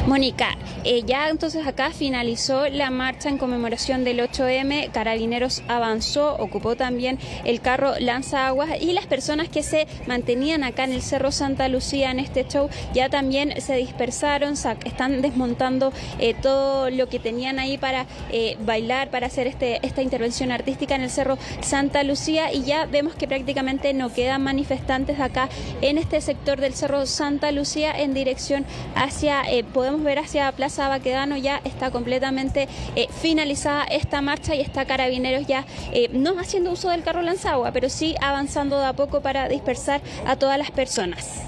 Mónica, ya entonces acá finalizó la marcha en conmemoración del 8M, Carabineros avanzó, ocupó también el carro lanzaguas y las personas que se mantenían acá en el Cerro Santa Lucía en este show ya también se dispersaron, están desmontando todo lo que tenían ahí para bailar, para hacer esta intervención artística en el Cerro Santa Lucía y ya vemos que prácticamente no quedan manifestantes acá en este sector del Cerro Santa Lucía en dirección hacia, podemos ver hacia Plaza Baquedano, ya está completamente finalizada esta marcha y está Carabineros ya no haciendo uso del carro lanzagua, pero sí avanzando de a poco para dispersar a todas las personas.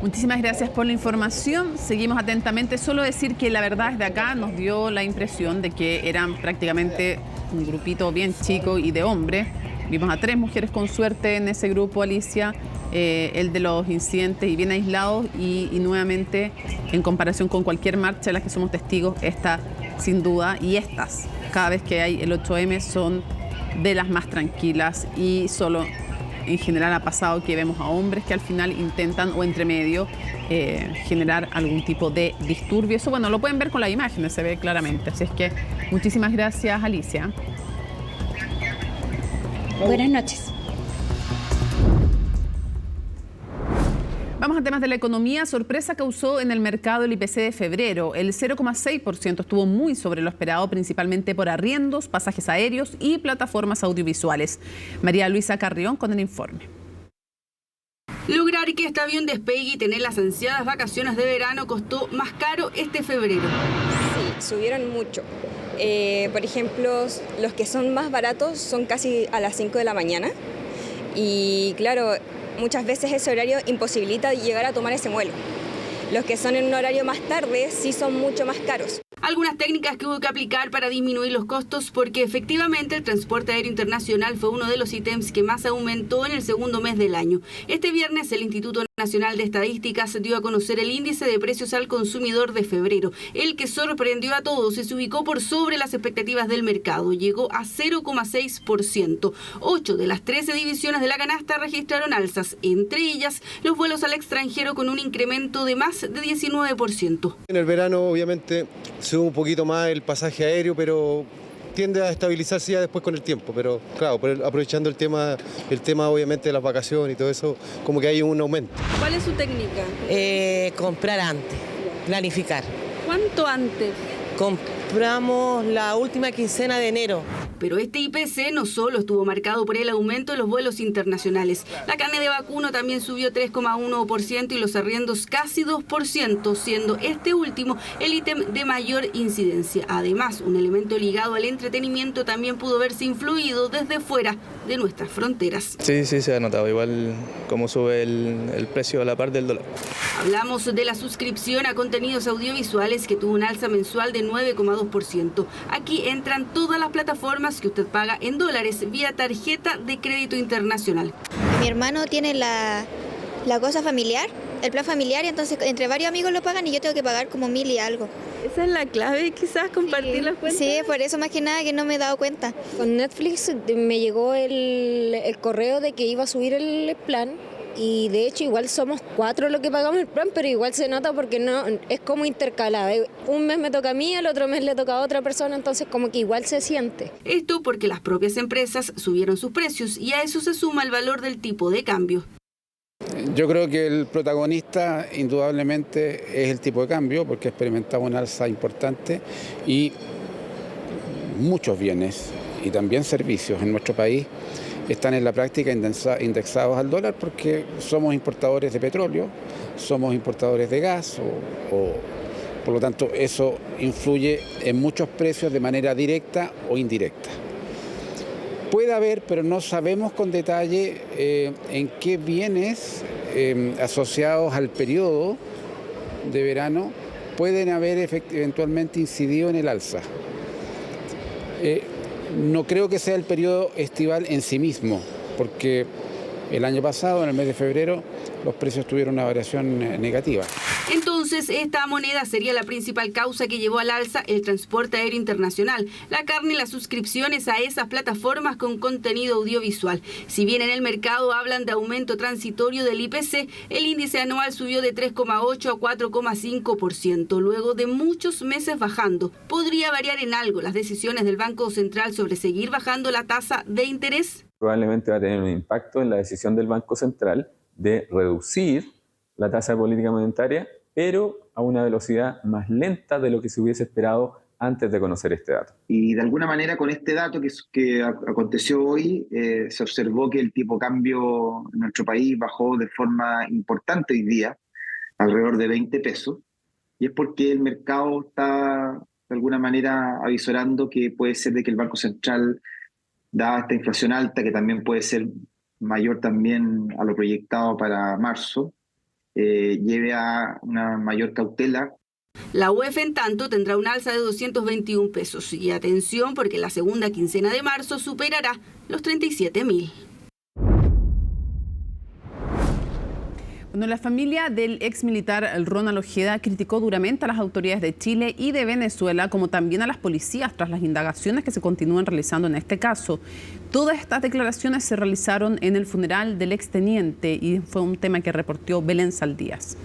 Muchísimas gracias por la información. Seguimos atentamente. Solo decir que la verdad desde acá nos dio la impresión de que eran prácticamente un grupito bien chico y de hombres. Vimos a 3 mujeres con suerte en ese grupo, Alicia, el de los incidentes y bien aislados y nuevamente en comparación con cualquier marcha de la que somos testigos, esta sin duda y estas, cada vez que hay el 8M son de las más tranquilas y solo en general ha pasado que vemos a hombres que al final intentan o entre medio generar algún tipo de disturbio. Eso bueno, lo pueden ver con las imágenes, se ve claramente. Así es que muchísimas gracias, Alicia. Buenas noches. Vamos a temas de la economía. Sorpresa causó en el mercado el IPC de febrero. El 0,6% estuvo muy sobre lo esperado, principalmente por arriendos, pasajes aéreos y plataformas audiovisuales. María Luisa Carrión con el informe. Lograr que este avión despegue y tener las ansiadas vacaciones de verano costó más caro este febrero. Sí, subieron mucho. Por ejemplo, los que son más baratos son casi a las 5 de la mañana y claro, muchas veces ese horario imposibilita llegar a tomar ese vuelo. Los que son en un horario más tarde sí son mucho más caros. Algunas técnicas que hubo que aplicar para disminuir los costos porque efectivamente el transporte aéreo internacional fue uno de los ítems que más aumentó en el segundo mes del año. Este viernes el Instituto Nacional de Estadísticas dio a conocer el índice de precios al consumidor de febrero, el que sorprendió a todos y se ubicó por sobre las expectativas del mercado. Llegó a 0,6%. 8 de las 13 divisiones de la canasta registraron alzas, entre ellas los vuelos al extranjero con un incremento de más de 19%. En el verano obviamente sube un poquito más el pasaje aéreo, pero tiende a estabilizarse ya después con el tiempo. Pero claro, aprovechando el tema obviamente de las vacaciones y todo eso, como que hay un aumento. ¿Cuál es su técnica? Comprar antes, planificar. ¿Cuánto antes? Compramos la última quincena de enero. Pero este IPC no solo estuvo marcado por el aumento de los vuelos internacionales. La carne de vacuno también subió 3,1% y los arriendos casi 2%, siendo este último el ítem de mayor incidencia. Además, un elemento ligado al entretenimiento también pudo verse influido desde fuera de nuestras fronteras. Sí, se ha notado, igual como sube el precio a la par del dólar. Hablamos de la suscripción a contenidos audiovisuales que tuvo un alza mensual de 9,2%. Aquí entran todas las plataformas que usted paga en dólares vía tarjeta de crédito internacional. Mi hermano tiene la cosa familiar, el plan familiar, y entonces entre varios amigos lo pagan y yo tengo que pagar como 1.000 y algo. Esa es la clave, quizás compartir las cuentas. Sí, por eso más que nada que no me he dado cuenta. Con Netflix me llegó el correo de que iba a subir el plan. Y de hecho igual somos 4 los que pagamos el plan, pero igual se nota porque no es como intercalado. Un mes me toca a mí, el otro mes le toca a otra persona, entonces como que igual se siente. Esto porque las propias empresas subieron sus precios y a eso se suma el valor del tipo de cambio. Yo creo que el protagonista indudablemente es el tipo de cambio porque experimentamos una alza importante y muchos bienes y también servicios en nuestro país están en la práctica indexados al dólar porque somos importadores de petróleo, somos importadores de gas, por lo tanto eso influye en muchos precios de manera directa o indirecta. Puede haber, pero no sabemos con detalle en qué bienes asociados al periodo de verano pueden haber eventualmente incidido en el alza. No creo que sea el periodo estival en sí mismo, porque el año pasado, en el mes de febrero, los precios tuvieron una variación negativa. Entonces, esta moneda sería la principal causa que llevó al alza el transporte aéreo internacional, la carne y las suscripciones a esas plataformas con contenido audiovisual. Si bien en el mercado hablan de aumento transitorio del IPC, el índice anual subió de 3,8 a 4,5%, luego de muchos meses bajando. ¿Podría variar en algo las decisiones del Banco Central sobre seguir bajando la tasa de interés? Probablemente va a tener un impacto en la decisión del Banco Central de reducir la tasa de política monetaria, pero a una velocidad más lenta de lo que se hubiese esperado antes de conocer este dato. Y de alguna manera con este dato que aconteció hoy, se observó que el tipo de cambio en nuestro país bajó de forma importante hoy día, alrededor de 20 pesos, y es porque el mercado está de alguna manera avisorando que puede ser de que el Banco Central, dada esta inflación alta, que también puede ser mayor también a lo proyectado para marzo, lleve a una mayor cautela. La UEF, en tanto, tendrá un alza de 221 pesos. Y atención, porque la segunda quincena de marzo superará los 37.000. Bueno, la familia del ex militar Ronald Ojeda criticó duramente a las autoridades de Chile y de Venezuela, como también a las policías, tras las indagaciones que se continúan realizando en este caso. Todas estas declaraciones se realizaron en el funeral del exteniente y fue un tema que reportó Belén Saldías.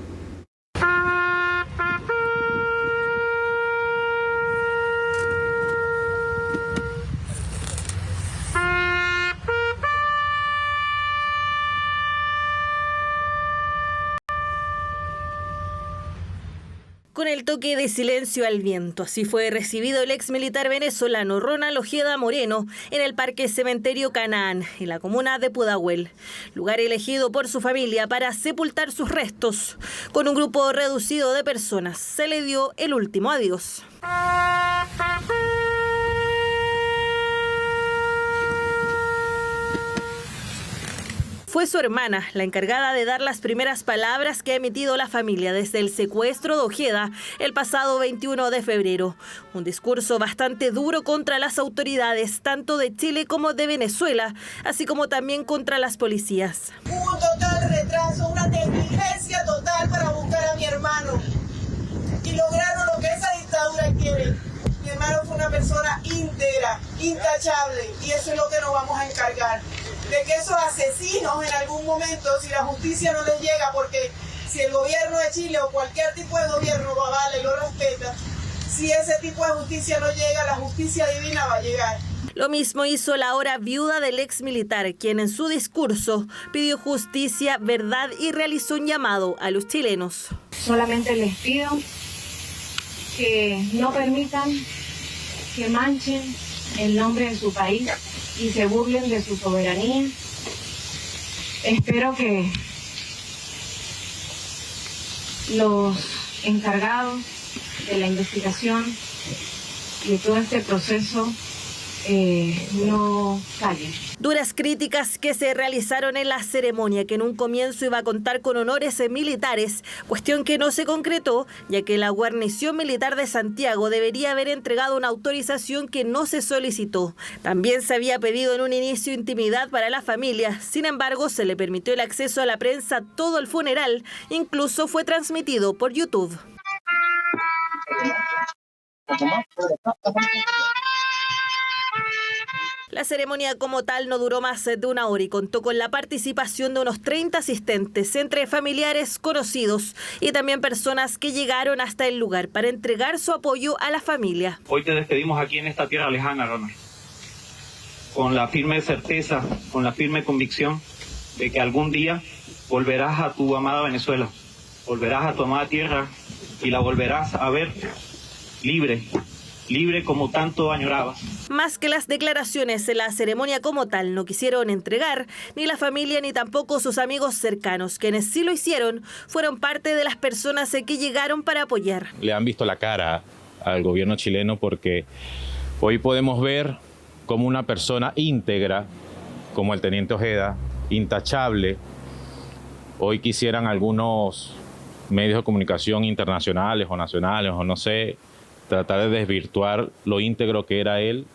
Con el toque de silencio al viento, así fue recibido el ex militar venezolano Ronald Ojeda Moreno en el Parque Cementerio Canaán, en la comuna de Pudahuel, lugar elegido por su familia para sepultar sus restos. Con un grupo reducido de personas se le dio el último adiós. Fue su hermana la encargada de dar las primeras palabras que ha emitido la familia desde el secuestro de Ojeda el pasado 21 de febrero. Un discurso bastante duro contra las autoridades, tanto de Chile como de Venezuela, así como también contra las policías. Hubo un total retraso, una negligencia total para buscar a mi hermano. Y lograron lo que esa dictadura quiere. Mi hermano fue una persona íntegra, intachable, y eso es lo que nos vamos a encargar. De que esos asesinos en algún momento, si la justicia no les llega, porque si el gobierno de Chile o cualquier tipo de gobierno lo avala y lo respeta, si ese tipo de justicia no llega, la justicia divina va a llegar. Lo mismo hizo la ahora viuda del ex militar, quien en su discurso pidió justicia, verdad y realizó un llamado a los chilenos. Solamente les pido que no permitan que manchen el nombre de su país y se burlen de su soberanía. Espero que los encargados de la investigación y de todo este proceso no fallen. Duras críticas que se realizaron en la ceremonia, que en un comienzo iba a contar con honores militares, cuestión que no se concretó, ya que la guarnición militar de Santiago debería haber entregado una autorización que no se solicitó. También se había pedido en un inicio intimidad para la familia, sin embargo se le permitió el acceso a la prensa todo el funeral, incluso fue transmitido por YouTube. La ceremonia como tal no duró más de una hora y contó con la participación de unos 30 asistentes, entre familiares, conocidos y también personas que llegaron hasta el lugar para entregar su apoyo a la familia. Hoy te despedimos aquí en esta tierra lejana, Ronald, con la firme certeza, con la firme convicción de que algún día volverás a tu amada Venezuela, volverás a tu amada tierra y la volverás a ver libre como tanto añorabas. Más que las declaraciones en la ceremonia como tal no quisieron entregar, ni la familia ni tampoco sus amigos cercanos, quienes sí lo hicieron, fueron parte de las personas que llegaron para apoyar. Le han visto la cara al gobierno chileno porque hoy podemos ver como una persona íntegra, como el teniente Ojeda, intachable, hoy quisieran algunos medios de comunicación internacionales o nacionales o no sé, tratar de desvirtuar lo íntegro que era él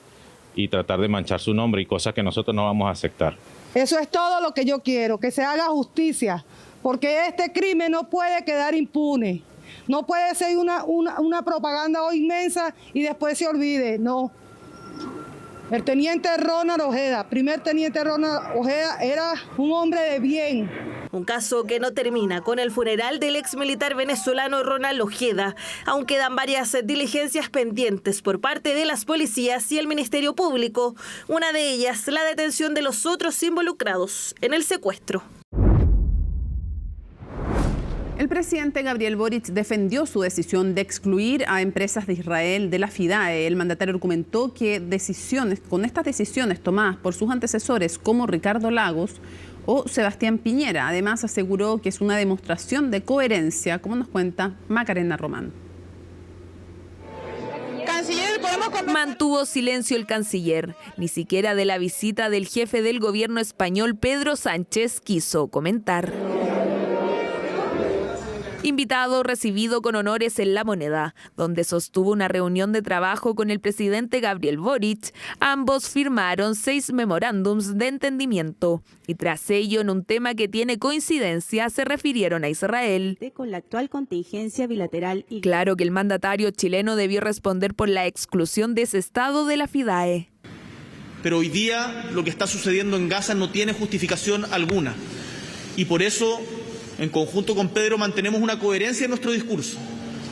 y tratar de manchar su nombre y cosas que nosotros no vamos a aceptar. Eso es todo lo que yo quiero, que se haga justicia, porque este crimen no puede quedar impune. No puede ser una propaganda hoy inmensa y después se olvide, no. El teniente Ronald Ojeda, primer teniente Ronald Ojeda, era un hombre de bien. Un caso que no termina con el funeral del ex militar venezolano Ronald Ojeda. Aún quedan varias diligencias pendientes por parte de las policías y el Ministerio Público. Una de ellas, la detención de los otros involucrados en el secuestro. El presidente Gabriel Boric defendió su decisión de excluir a empresas de Israel de la FIDAE. El mandatario argumentó que con estas decisiones tomadas por sus antecesores como Ricardo Lagos o Sebastián Piñera, además aseguró que es una demostración de coherencia, como nos cuenta Macarena Román. Mantuvo silencio el canciller. Ni siquiera de la visita del jefe del gobierno español, Pedro Sánchez, quiso comentar. Invitado recibido con honores en La Moneda, donde sostuvo una reunión de trabajo con el presidente Gabriel Boric, ambos firmaron 6 memorándums de entendimiento y tras ello, en un tema que tiene coincidencia, se refirieron a Israel. Con la actual contingencia bilateral y... Claro que el mandatario chileno debió responder por la exclusión de ese estado de la FIDAE. Pero hoy día lo que está sucediendo en Gaza no tiene justificación alguna y por eso, en conjunto con Pedro, mantenemos una coherencia en nuestro discurso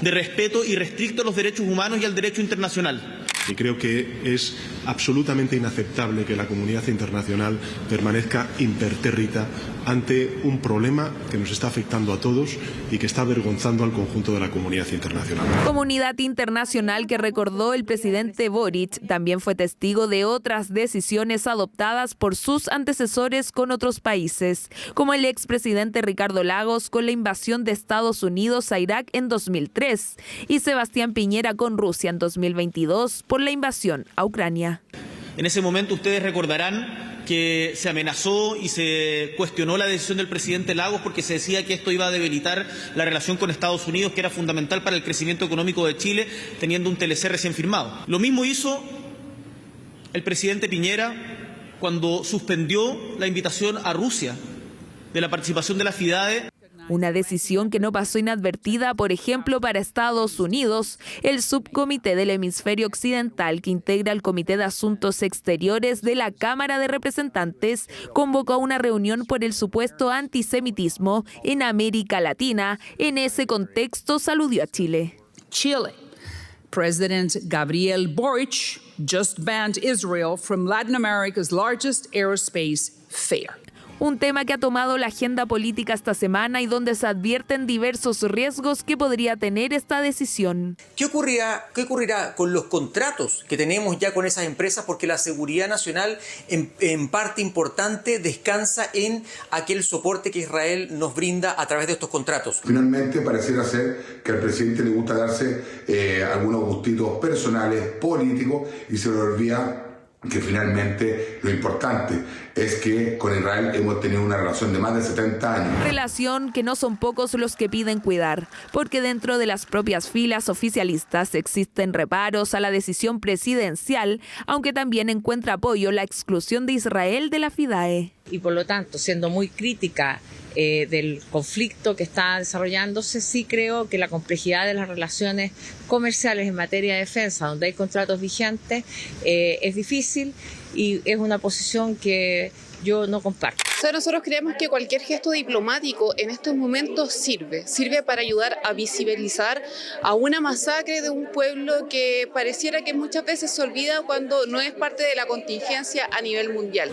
de respeto irrestricto a los derechos humanos y al derecho internacional. Y creo que es absolutamente inaceptable que la comunidad internacional permanezca impertérrita ante un problema que nos está afectando a todos y que está avergonzando al conjunto de la comunidad internacional. Comunidad internacional que recordó el presidente Boric también fue testigo de otras decisiones adoptadas por sus antecesores con otros países, como el expresidente Ricardo Lagos con la invasión de Estados Unidos a Irak en 2003 y Sebastián Piñera con Rusia en 2022 por la invasión a Ucrania. En ese momento ustedes recordarán que se amenazó y se cuestionó la decisión del presidente Lagos porque se decía que esto iba a debilitar la relación con Estados Unidos, que era fundamental para el crecimiento económico de Chile, teniendo un TLC recién firmado. Lo mismo hizo el presidente Piñera cuando suspendió la invitación a Rusia de la participación de la FIDAE. Una decisión que no pasó inadvertida, por ejemplo, para Estados Unidos. El subcomité del hemisferio occidental, que integra el Comité de Asuntos Exteriores de la Cámara de Representantes, convocó una reunión por el supuesto antisemitismo en América Latina. En ese contexto, saludó a Chile. Chile. President Gabriel Boric just banned Israel from Latin America's largest aerospace fair. Un tema que ha tomado la agenda política esta semana y donde se advierten diversos riesgos que podría tener esta decisión. ¿Qué ocurrirá con los contratos que tenemos ya con esas empresas? Porque la seguridad nacional en parte importante descansa en aquel soporte que Israel nos brinda a través de estos contratos. Finalmente pareciera ser que al presidente le gusta darse algunos gustitos personales, políticos, y se le olvida que finalmente lo importante es que con Israel hemos tenido una relación de más de 70 años. Relación que no son pocos los que piden cuidar, porque dentro de las propias filas oficialistas existen reparos a la decisión presidencial, aunque también encuentra apoyo la exclusión de Israel de la FIDAE. Y por lo tanto, siendo muy crítica del conflicto que está desarrollándose, sí creo que la complejidad de las relaciones comerciales en materia de defensa, donde hay contratos vigentes, es difícil y es una posición que yo no comparto. Nosotros creemos que cualquier gesto diplomático en estos momentos sirve para ayudar a visibilizar a una masacre de un pueblo que pareciera que muchas veces se olvida cuando no es parte de la contingencia a nivel mundial.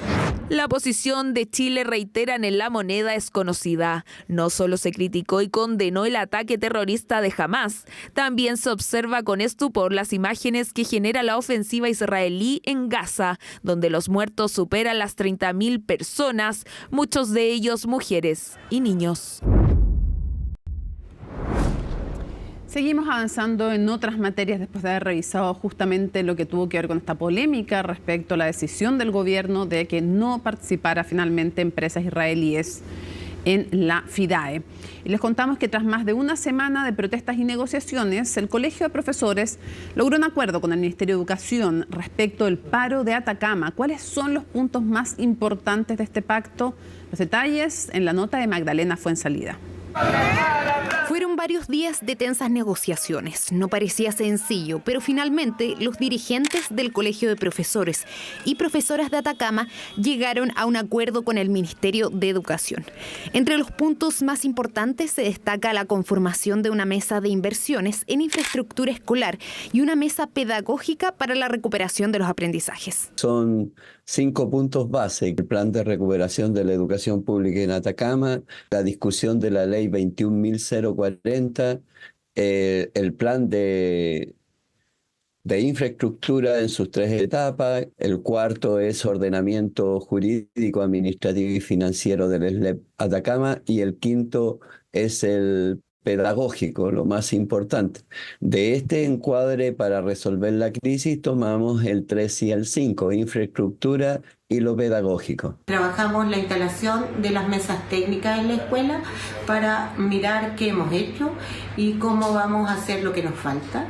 La posición de Chile, reiteran en La Moneda, es conocida. No solo se criticó y condenó el ataque terrorista de Hamás, también se observa con estupor las imágenes que genera la ofensiva israelí en Gaza, donde los muertos superan las 30.000 personas, muchos de ellos mujeres y niños. Seguimos avanzando en otras materias después de haber revisado justamente lo que tuvo que ver con esta polémica respecto a la decisión del gobierno de que no participara finalmente empresas israelíes en la FIDAE. Y les contamos que tras más de una semana de protestas y negociaciones, el Colegio de Profesores logró un acuerdo con el Ministerio de Educación respecto del paro de Atacama. ¿Cuáles son los puntos más importantes de este pacto? Los detalles en la nota de Magdalena Fuensalida. Fueron varios días de tensas negociaciones. No parecía sencillo, pero finalmente los dirigentes del Colegio de Profesores y Profesoras de Atacama llegaron a un acuerdo con el Ministerio de Educación. Entre los puntos más importantes se destaca la conformación de una mesa de inversiones en infraestructura escolar y una mesa pedagógica para la recuperación de los aprendizajes. Son 5 puntos base: el plan de recuperación de la educación pública en Atacama, la discusión de la ley 21.040, el plan de infraestructura en sus 3 etapas, el cuarto es ordenamiento jurídico, administrativo y financiero del SLEP Atacama, y el quinto es el pedagógico, lo más importante. De este encuadre, para resolver la crisis, tomamos el 3 y el 5, infraestructura y lo pedagógico. Trabajamos la instalación de las mesas técnicas en la escuela para mirar qué hemos hecho y cómo vamos a hacer lo que nos falta.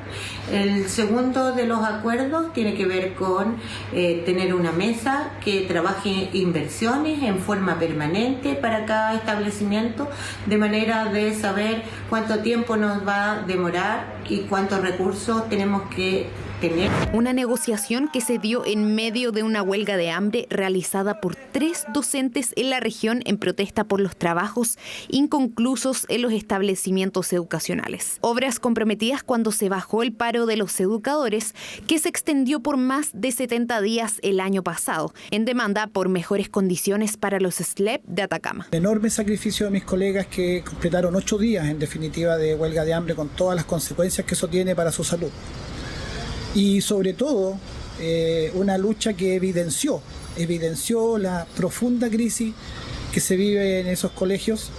El segundo de los acuerdos tiene que ver con tener una mesa que trabaje inversiones en forma permanente para cada establecimiento, de manera de saber cuánto tiempo nos va a demorar y cuántos recursos tenemos que tener. Una negociación que se dio en medio de una huelga de hambre realizada por 3 docentes en la región en protesta por los trabajos inconclusos en los establecimientos educacionales. Obras comprometidas cuando se bajó el paro de los educadores, que se extendió por más de 70 días el año pasado, en demanda por mejores condiciones para los SLEP de Atacama. Enorme sacrificio de mis colegas que completaron 8 días en definitiva de huelga de hambre, con todas las consecuencias que eso tiene para su salud. Y sobre todo, una lucha que evidenció la profunda crisis que se vive en esos colegios,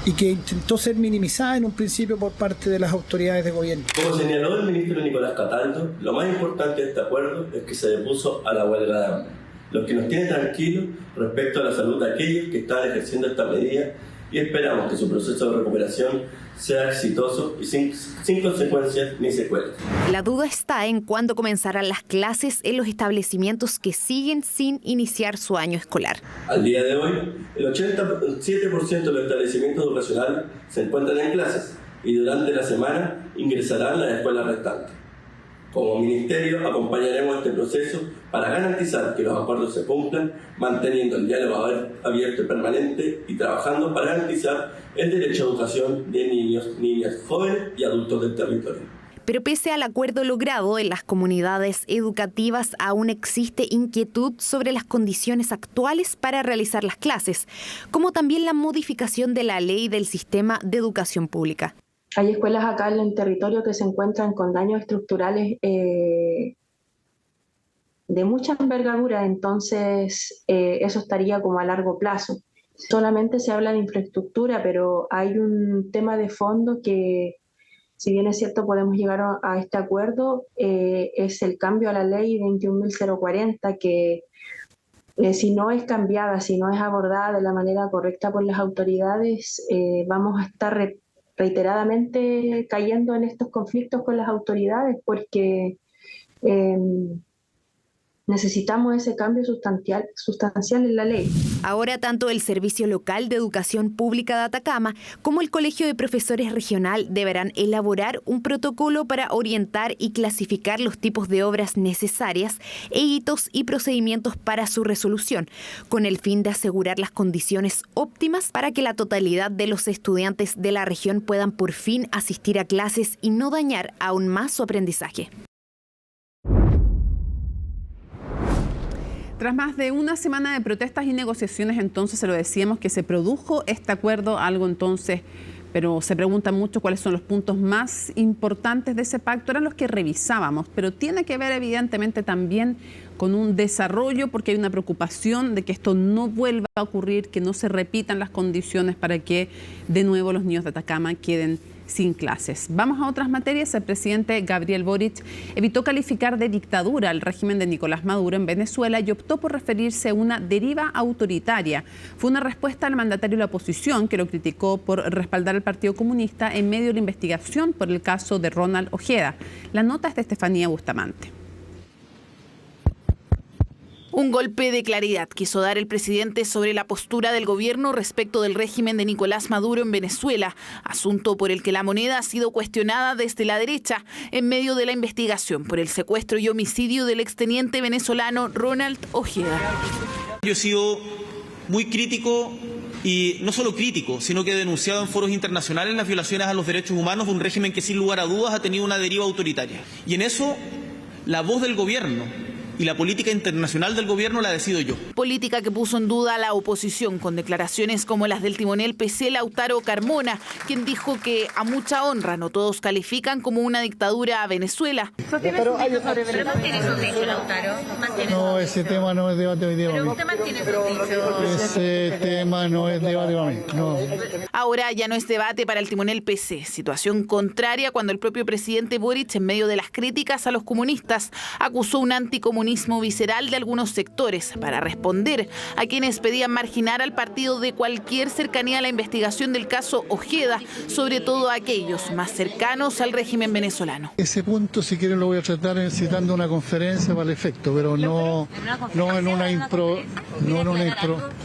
y que intentó ser minimizada en un principio por parte de las autoridades de gobierno. Como señaló el ministro Nicolás Cataldo, lo más importante de este acuerdo es que se depuso a la huelga de hambre, lo que nos tiene tranquilos respecto a la salud de aquellos que están ejerciendo esta medida, y esperamos que su proceso de recuperación sea exitoso y sin consecuencias ni secuelas. La duda está en cuándo comenzarán las clases en los establecimientos que siguen sin iniciar su año escolar. Al día de hoy, el 87% de los establecimientos educacionales se encuentran en clases y durante la semana ingresarán a las escuelas restantes. Como ministerio acompañaremos este proceso para garantizar que los acuerdos se cumplan, manteniendo el diálogo abierto y permanente y trabajando para garantizar el derecho a educación de niños, niñas, jóvenes y adultos del territorio. Pero pese al acuerdo logrado en las comunidades educativas, aún existe inquietud sobre las condiciones actuales para realizar las clases, como también la modificación de la ley del sistema de educación pública. Hay escuelas acá en el territorio que se encuentran con daños estructurales de mucha envergadura, entonces eso estaría como a largo plazo. Solamente se habla de infraestructura, pero hay un tema de fondo que, si bien es cierto podemos llegar a este acuerdo, es el cambio a la ley 21.040 que si no es cambiada, si no es abordada de la manera correcta por las autoridades, vamos a estar reiteradamente cayendo en estos conflictos con las autoridades porque necesitamos ese cambio sustancial en la ley. Ahora tanto el Servicio Local de Educación Pública de Atacama como el Colegio de Profesores Regional deberán elaborar un protocolo para orientar y clasificar los tipos de obras necesarias e hitos y procedimientos para su resolución, con el fin de asegurar las condiciones óptimas para que la totalidad de los estudiantes de la región puedan por fin asistir a clases y no dañar aún más su aprendizaje. Tras más de una semana de protestas y negociaciones, entonces se lo decíamos que se produjo este acuerdo, algo entonces, pero se preguntan mucho cuáles son los puntos más importantes de ese pacto, eran los que revisábamos, pero tiene que ver evidentemente también con un desarrollo, porque hay una preocupación de que esto no vuelva a ocurrir, que no se repitan las condiciones para que de nuevo los niños de Atacama queden sin clases. Vamos a otras materias. El presidente Gabriel Boric evitó calificar de dictadura al régimen de Nicolás Maduro en Venezuela y optó por referirse a una deriva autoritaria. Fue una respuesta al mandatario de la oposición, que lo criticó por respaldar al Partido Comunista en medio de la investigación por el caso de Ronald Ojeda. La nota es de Estefanía Bustamante. Un golpe de claridad quiso dar el presidente sobre la postura del gobierno respecto del régimen de Nicolás Maduro en Venezuela, asunto por el que la moneda ha sido cuestionada desde la derecha en medio de la investigación por el secuestro y homicidio del exteniente venezolano Ronald Ojeda. Yo he sido muy crítico, y no solo crítico, sino que he denunciado en foros internacionales las violaciones a los derechos humanos de un régimen que sin lugar a dudas ha tenido una deriva autoritaria. Y en eso, la voz del gobierno y la política internacional del gobierno la decido yo. Política que puso en duda a la oposición con declaraciones como las del timonel PC Lautaro Carmona, quien dijo que a mucha honra no todos califican como una dictadura a Venezuela. Pero mantiene su dicho, Lautaro. No, ese tema no es debate hoy día. Pero usted mantiene su dicho. Ese tema no es debate para mí. No. Ahora ya no es debate para el timonel PC, situación contraria cuando el propio presidente Boric, en medio de las críticas a los comunistas, acusó un anticomunismo visceral de algunos sectores para responder a quienes pedían marginar al partido de cualquier cercanía a la investigación del caso Ojeda, sobre todo a aquellos más cercanos al régimen venezolano. Ese punto, si quieren, lo voy a tratar citando una conferencia para el efecto, pero no en una impro.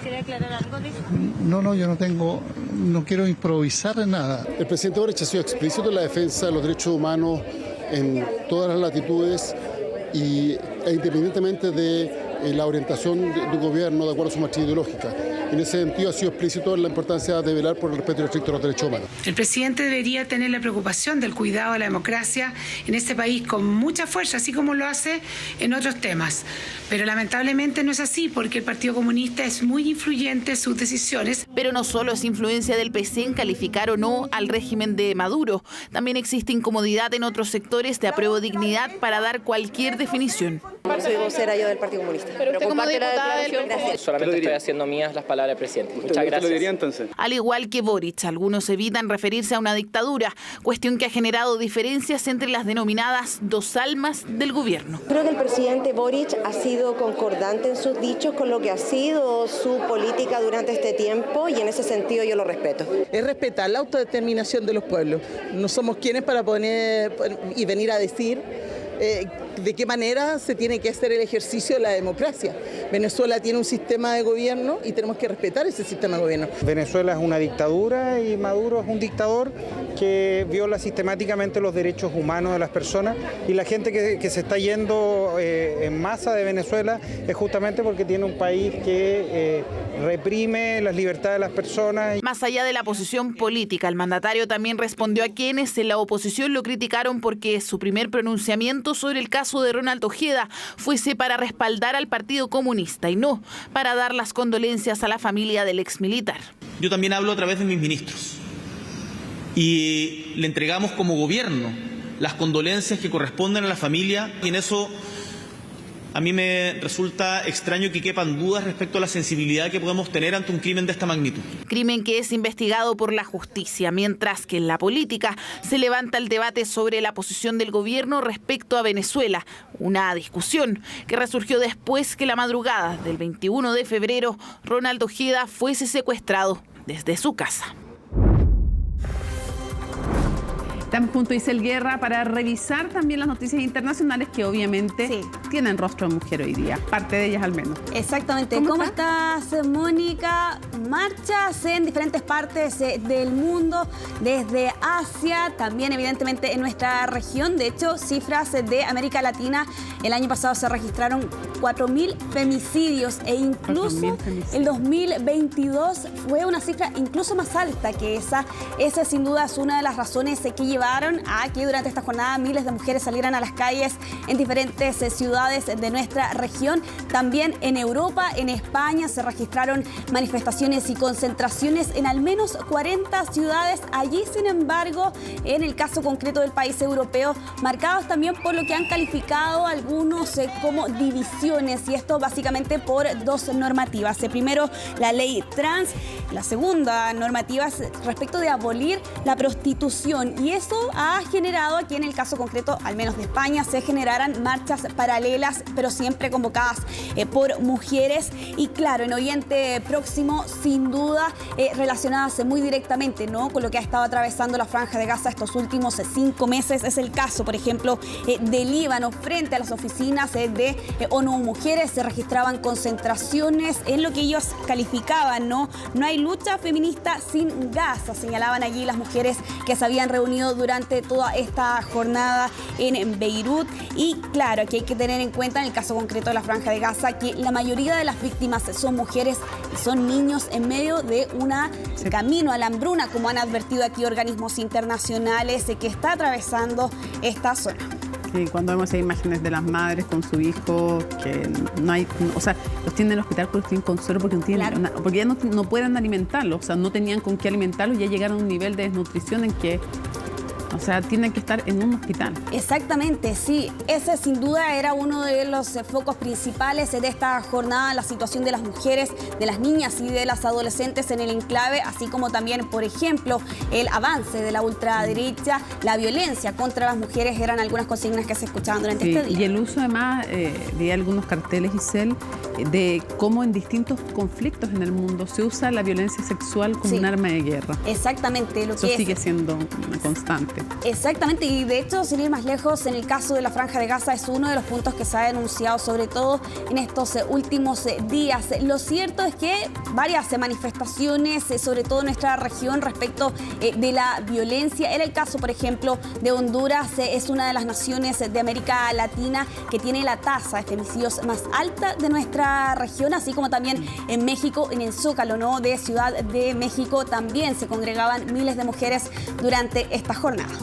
¿Quiere aclarar algo de eso? No, yo no quiero improvisar nada. El presidente Boric ha sido explícito en la defensa de los derechos humanos en todas las latitudes e independientemente de la orientación de gobierno de acuerdo a su matriz ideológica. En ese sentido ha sido explícito en la importancia de velar por el respeto y el estricto de los derechos humanos. El presidente debería tener la preocupación del cuidado de la democracia en este país con mucha fuerza, así como lo hace en otros temas. Pero lamentablemente no es así, porque el Partido Comunista es muy influyente en sus decisiones. Pero no solo es influencia del PC en calificar o no al régimen de Maduro, también existe incomodidad en otros sectores de apruebo dignidad para dar cualquier definición. Soy vocera yo del Partido Comunista. Pero usted como diputada del Gracias. Solamente estoy haciendo mías las palabras del presidente. Muchas gracias. ¿Lo diría entonces? Al igual que Boric, algunos evitan referirse a una dictadura, cuestión que ha generado diferencias entre las denominadas dos almas del gobierno. Creo que el presidente Boric ha sido concordante en sus dichos con lo que ha sido su política durante este tiempo y en ese sentido yo lo respeto. Es respetar la autodeterminación de los pueblos. No somos quienes para poner y venir a decir de qué manera se tiene que hacer el ejercicio de la democracia. Venezuela tiene un sistema de gobierno y tenemos que respetar ese sistema de gobierno. Venezuela es una dictadura y Maduro es un dictador que viola sistemáticamente los derechos humanos de las personas, y la gente que se está yendo en masa de Venezuela es justamente porque tiene un país que reprime las libertades de las personas. Más allá de la posición política, el mandatario también respondió a quienes en la oposición lo criticaron porque su primer pronunciamiento sobre el caso de Ronald Ojeda fuese para respaldar al Partido Comunista y no para dar las condolencias a la familia del exmilitar. Yo también hablo a través de mis ministros y le entregamos como gobierno las condolencias que corresponden a la familia, y en eso a mí me resulta extraño que quepan dudas respecto a la sensibilidad que podemos tener ante un crimen de esta magnitud. Crimen que es investigado por la justicia, mientras que en la política se levanta el debate sobre la posición del gobierno respecto a Venezuela, una discusión que resurgió después que la madrugada del 21 de febrero Ronald Ojeda fuese secuestrado desde su casa. Estamos junto a Isel Guerra para revisar también las noticias internacionales que obviamente tienen rostro de mujer hoy día, parte de ellas al menos. Exactamente. ¿Cómo estás, Mónica? Marchas en diferentes partes del mundo, desde Asia, también evidentemente en nuestra región. De hecho, cifras de América Latina, el año pasado se registraron 4.000 femicidios e incluso el 2022 fue una cifra incluso más alta que esa. Esa sin duda es una de las razones que llevaron a que durante esta jornada miles de mujeres salieran a las calles en diferentes ciudades de nuestra región. También en Europa, en España, se registraron manifestaciones y concentraciones en al menos 40 ciudades. Allí, sin embargo, en el caso concreto del país europeo, marcados también por lo que han calificado algunos como divisiones, y esto básicamente por dos normativas. Primero, la ley trans. La segunda normativa es respecto de abolir la prostitución, y eso ha generado aquí en el caso concreto, al menos de España, se generaran marchas paralelas, pero siempre convocadas por mujeres. Y claro, en Oriente Próximo, sin duda, relacionadas muy directamente, ¿no?, con lo que ha estado atravesando la Franja de Gaza estos últimos 5 meses. Es el caso, por ejemplo, de Líbano. Frente a las oficinas de ONU Mujeres se registraban concentraciones en lo que ellos calificaban, ¿no? No hay lucha feminista sin Gaza, señalaban allí las mujeres que se habían reunido durante toda esta jornada en Beirut. Y claro, aquí hay que tener en cuenta en el caso concreto de la Franja de Gaza que la mayoría de las víctimas son mujeres y son niños en medio de un camino a la hambruna, como han advertido aquí organismos internacionales, que está atravesando esta zona. Sí, cuando vemos esas imágenes de las madres con su hijo, que no hay, o sea, los tienen en el hospital porque tienen consuelo, porque no tienen, porque ya no pueden alimentarlos, o sea, no tenían con qué alimentarlos, ya llegaron a un nivel de desnutrición en que, o sea, tienen que estar en un hospital. Exactamente, sí. Ese sin duda era uno de los focos principales de esta jornada, la situación de las mujeres, de las niñas y de las adolescentes en el enclave, así como también, por ejemplo, el avance de la ultraderecha, la violencia contra las mujeres, eran algunas consignas que se escuchaban durante este día. Y el uso además de algunos carteles, Isel, de cómo en distintos conflictos en el mundo se usa la violencia sexual como un arma de guerra. Exactamente. Eso sigue siendo una constante. Exactamente, y de hecho, sin ir más lejos, en el caso de la Franja de Gaza es uno de los puntos que se ha denunciado, sobre todo en estos últimos días. Lo cierto es que varias manifestaciones, sobre todo en nuestra región, respecto de la violencia. Era el caso, por ejemplo, de Honduras, es una de las naciones de América Latina que tiene la tasa de femicidios más alta de nuestra región, así como también en México, en el Zócalo, ¿no?, de Ciudad de México, también se congregaban miles de mujeres durante esta jornada.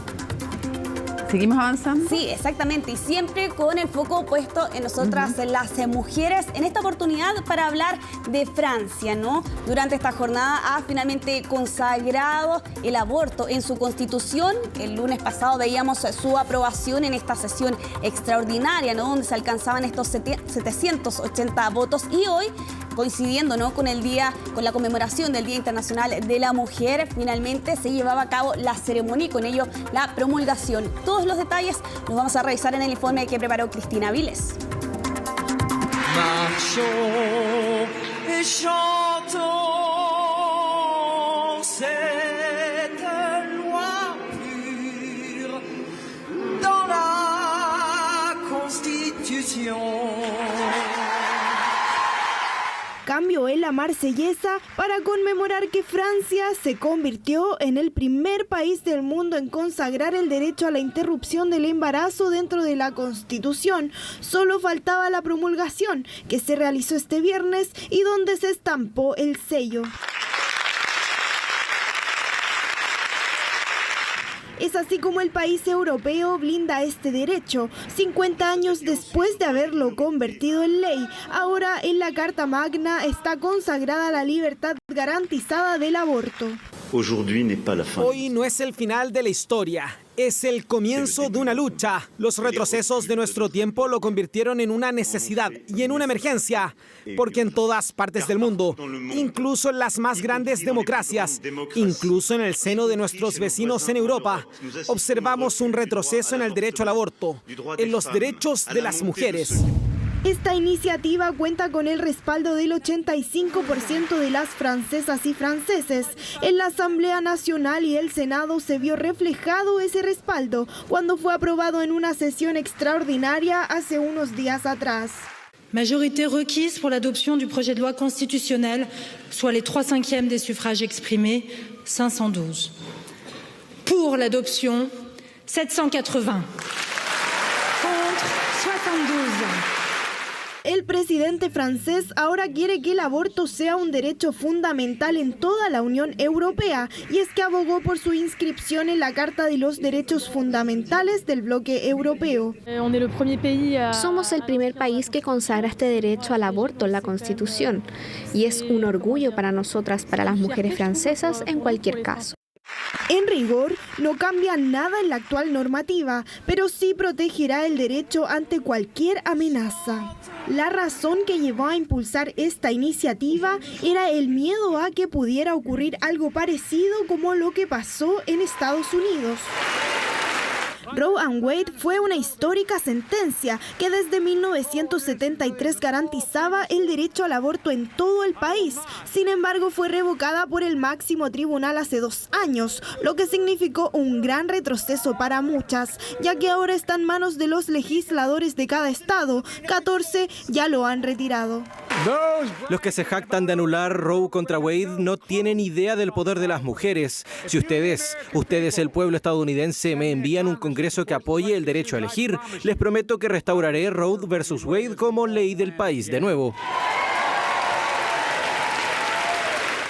¿Seguimos avanzando? Sí, exactamente, y siempre con el foco puesto en nosotras, las mujeres, en esta oportunidad para hablar de Francia, ¿no? Durante esta jornada ha finalmente consagrado el aborto en su constitución. El lunes pasado veíamos su aprobación en esta sesión extraordinaria, ¿no? Donde se alcanzaban estos 780 votos, y hoy, coincidiendo, ¿no?, con la conmemoración del Día Internacional de la Mujer, finalmente se llevaba a cabo la ceremonia y con ello la promulgación. Todos los detalles los vamos a revisar en el informe que preparó Cristina Viles. Marchons et chantons cette loi pure dans la Constitution. Cambio en la Marsellesa para conmemorar que Francia se convirtió en el primer país del mundo en consagrar el derecho a la interrupción del embarazo dentro de la Constitución. Solo faltaba la promulgación, que se realizó este viernes y donde se estampó el sello. Es así como el país europeo blinda este derecho, 50 años después de haberlo convertido en ley. Ahora en la Carta Magna está consagrada la libertad garantizada del aborto. Hoy no es el final de la historia, es el comienzo de una lucha. Los retrocesos de nuestro tiempo lo convirtieron en una necesidad y en una emergencia, porque en todas partes del mundo, incluso en las más grandes democracias, incluso en el seno de nuestros vecinos en Europa, observamos un retroceso en el derecho al aborto, en los derechos de las mujeres. Esta iniciativa cuenta con el respaldo del 85% de las francesas y franceses. En la Asamblea Nacional y el Senado se vio reflejado ese respaldo cuando fue aprobado en una sesión extraordinaria hace unos días atrás. Majorité requise pour l'adoption du projet de loi constitutionnel, soit les 3/5 des suffrages exprimés, 512. Pour l'adoption, 780. Contre, 72. El presidente francés ahora quiere que el aborto sea un derecho fundamental en toda la Unión Europea, y es que abogó por su inscripción en la Carta de los Derechos Fundamentales del bloque europeo. Somos el primer país que consagra este derecho al aborto en la Constitución, y es un orgullo para nosotras, para las mujeres francesas, en cualquier caso. En rigor, no cambia nada en la actual normativa, pero sí protegerá el derecho ante cualquier amenaza. La razón que llevó a impulsar esta iniciativa era el miedo a que pudiera ocurrir algo parecido como lo que pasó en Estados Unidos. Roe v. Wade fue una histórica sentencia que desde 1973 garantizaba el derecho al aborto en todo el país. Sin embargo, fue revocada por el máximo tribunal hace 2 años, lo que significó un gran retroceso para muchas, ya que ahora está en manos de los legisladores de cada estado. 14 ya lo han retirado. Los que se jactan de anular Roe contra Wade no tienen idea del poder de las mujeres. Si ustedes, el pueblo estadounidense, me envían un congreso que apoye el derecho a elegir, les prometo que restauraré Roe versus Wade como ley del país de nuevo.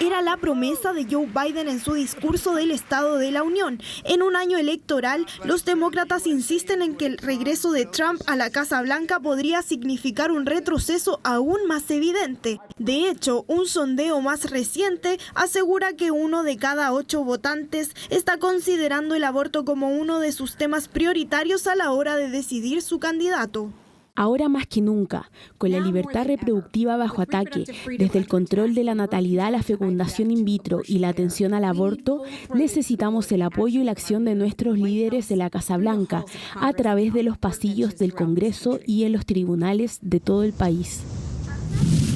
Era la promesa de Joe Biden en su discurso del Estado de la Unión. En un año electoral, los demócratas insisten en que el regreso de Trump a la Casa Blanca podría significar un retroceso aún más evidente. De hecho, un sondeo más reciente asegura que 1 de cada 8 votantes está considerando el aborto como uno de sus temas prioritarios a la hora de decidir su candidato. Ahora más que nunca, con la libertad reproductiva bajo ataque, desde el control de la natalidad a la fecundación in vitro y la atención al aborto, necesitamos el apoyo y la acción de nuestros líderes de la Casa Blanca a través de los pasillos del Congreso y en los tribunales de todo el país.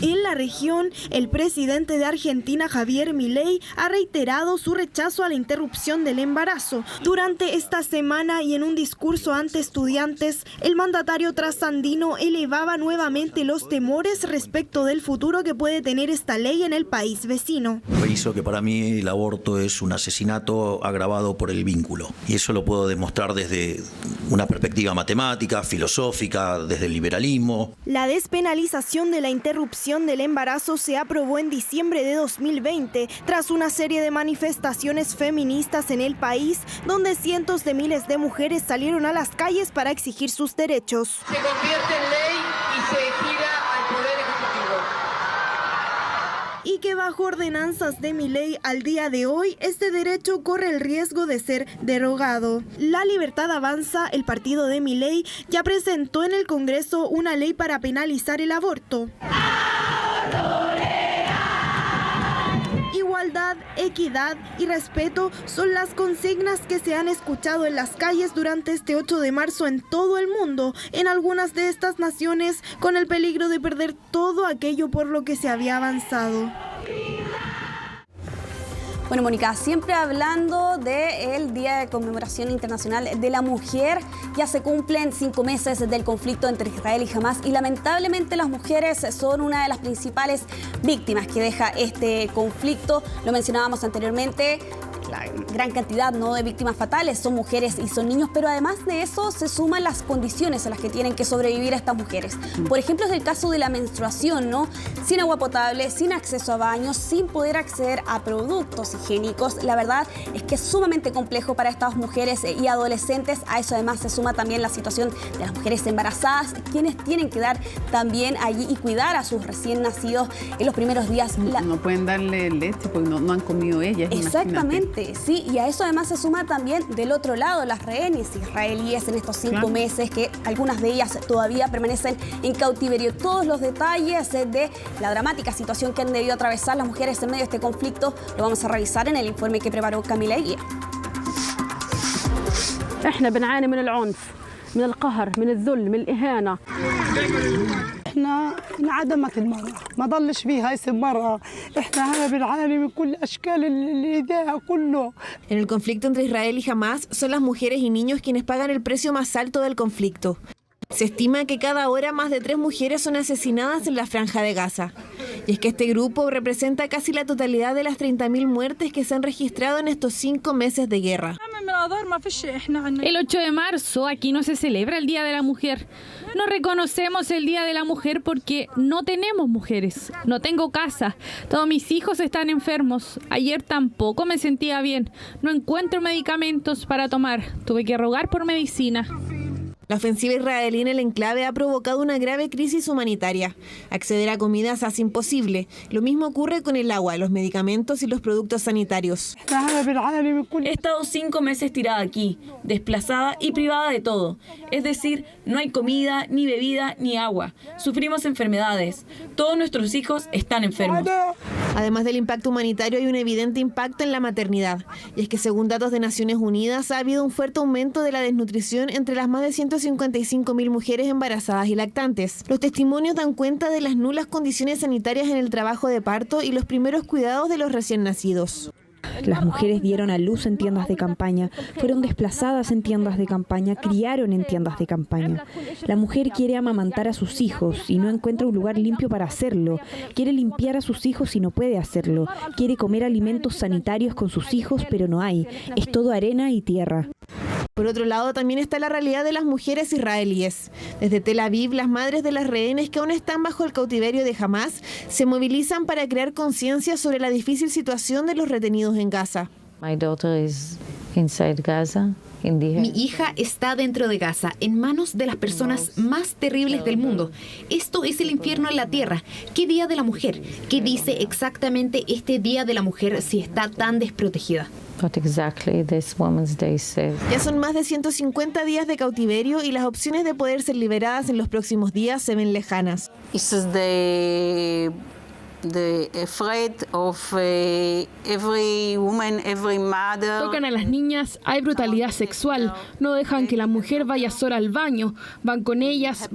En la región, el presidente de Argentina, Javier Milei, ha reiterado su rechazo a la interrupción del embarazo. Durante esta semana y en un discurso ante estudiantes, el mandatario trasandino elevaba nuevamente los temores respecto del futuro que puede tener esta ley en el país vecino. Reviso que para mí el aborto es un asesinato agravado por el vínculo, y eso lo puedo demostrar desde una perspectiva matemática, filosófica, desde el liberalismo. La despenalización de la interrupción del embarazo se aprobó en diciembre de 2020, tras una serie de manifestaciones feministas en el país, donde cientos de miles de mujeres salieron a las calles para exigir sus derechos. Se convierte en ley y se gira al Poder Ejecutivo. Y que bajo ordenanzas de Milei al día de hoy, este derecho corre el riesgo de ser derogado. La Libertad Avanza, el partido de Milei, ya presentó en el Congreso una ley para penalizar el aborto. Igualdad, equidad y respeto son las consignas que se han escuchado en las calles durante este 8 de marzo en todo el mundo, en algunas de estas naciones con el peligro de perder todo aquello por lo que se había avanzado. Bueno, Mónica, siempre hablando del Día de Conmemoración Internacional de la Mujer, ya se cumplen 5 meses del conflicto entre Israel y Hamás y lamentablemente las mujeres son una de las principales víctimas que deja este conflicto. Lo mencionábamos anteriormente, la gran cantidad de víctimas fatales son mujeres y son niños, pero además de eso se suman las condiciones a las que tienen que sobrevivir estas mujeres. Por ejemplo, es el caso de la menstruación, sin agua potable, sin acceso a baños, sin poder acceder a productos higiénicos. La verdad es que es sumamente complejo para estas mujeres y adolescentes. A eso además se suma también la situación de las mujeres embarazadas, quienes tienen que dar también allí y cuidar a sus recién nacidos en los primeros días. No pueden darle leche porque no han comido ellas. Exactamente. Sí, y a eso además se suma también del otro lado las rehenes israelíes en estos 5 meses, que algunas de ellas todavía permanecen en cautiverio. Todos los detalles de la dramática situación que han debido atravesar las mujeres en medio de este conflicto lo vamos a revisar en el informe que preparó Camila Eguía. احنا بنعاني من العنف من القهر من الذل من الإهانة. احنا انعدمت المرأة ما ضلش فيها اسم مرأة. احنا هنا بنعاني من كل اشكال الإيذاء كله. En el conflicto entre Israel y Hamás son las mujeres y niños quienes pagan el precio más alto del conflicto. Se estima que cada hora más de 3 mujeres son asesinadas en la Franja de Gaza. Y es que este grupo representa casi la totalidad de las 30.000 muertes que se han registrado en estos 5 meses de guerra. El 8 de marzo aquí no se celebra el Día de la Mujer. No reconocemos el Día de la Mujer porque no tenemos mujeres. No tengo casa. Todos mis hijos están enfermos. Ayer tampoco me sentía bien. No encuentro medicamentos para tomar. Tuve que rogar por medicina. La ofensiva israelí en el enclave ha provocado una grave crisis humanitaria. Acceder a comida se hace imposible. Lo mismo ocurre con el agua, los medicamentos y los productos sanitarios. He estado 5 meses tirada aquí, desplazada y privada de todo. Es decir, no hay comida, ni bebida, ni agua. Sufrimos enfermedades. Todos nuestros hijos están enfermos. Además del impacto humanitario, hay un evidente impacto en la maternidad. Y es que según datos de Naciones Unidas, ha habido un fuerte aumento de la desnutrición entre las más de 155.000 mujeres embarazadas y lactantes. Los testimonios dan cuenta de las nulas condiciones sanitarias en el trabajo de parto y los primeros cuidados de los recién nacidos. Las mujeres dieron a luz en tiendas de campaña, fueron desplazadas en tiendas de campaña, criaron en tiendas de campaña. La mujer quiere amamantar a sus hijos y no encuentra un lugar limpio para hacerlo. Quiere limpiar a sus hijos y no puede hacerlo. Quiere comer alimentos sanitarios con sus hijos, pero no hay. Es todo arena y tierra. Por otro lado, también está la realidad de las mujeres israelíes. Desde Tel Aviv, las madres de las rehenes que aún están bajo el cautiverio de Hamás se movilizan para crear conciencia sobre la difícil situación de los retenidos en Gaza. Mi hija está dentro de Gaza, en manos de las personas más terribles del mundo. Esto es el infierno en la tierra. ¿Qué Día de la Mujer? ¿Qué dice exactamente este Día de la Mujer si está tan desprotegida? Ya son más de 150 días de cautiverio y las opciones de poder ser liberadas en los próximos días se ven lejanas. Tocan a las niñas, hay brutalidad sexual, no dejan que la mujer vaya sola al baño, van con ellas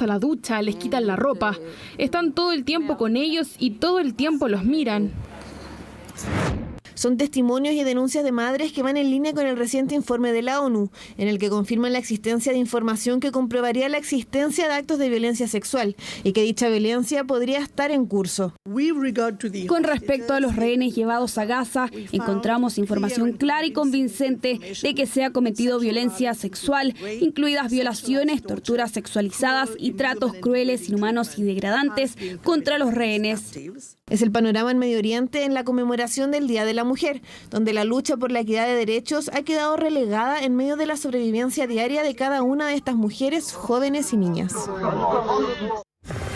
a la ducha, les quitan la ropa, están todo el tiempo con ellos y todo el tiempo los miran. Son testimonios y denuncias de madres que van en línea con el reciente informe de la ONU, en el que confirman la existencia de información que comprobaría la existencia de actos de violencia sexual y que dicha violencia podría estar en curso. Con respecto a los rehenes llevados a Gaza, encontramos información clara y convincente de que se ha cometido violencia sexual, incluidas violaciones, torturas sexualizadas y tratos crueles, inhumanos y degradantes contra los rehenes. Es el panorama en Medio Oriente en la conmemoración del Día de la Mujer, donde la lucha por la equidad de derechos ha quedado relegada en medio de la sobrevivencia diaria de cada una de estas mujeres, jóvenes y niñas.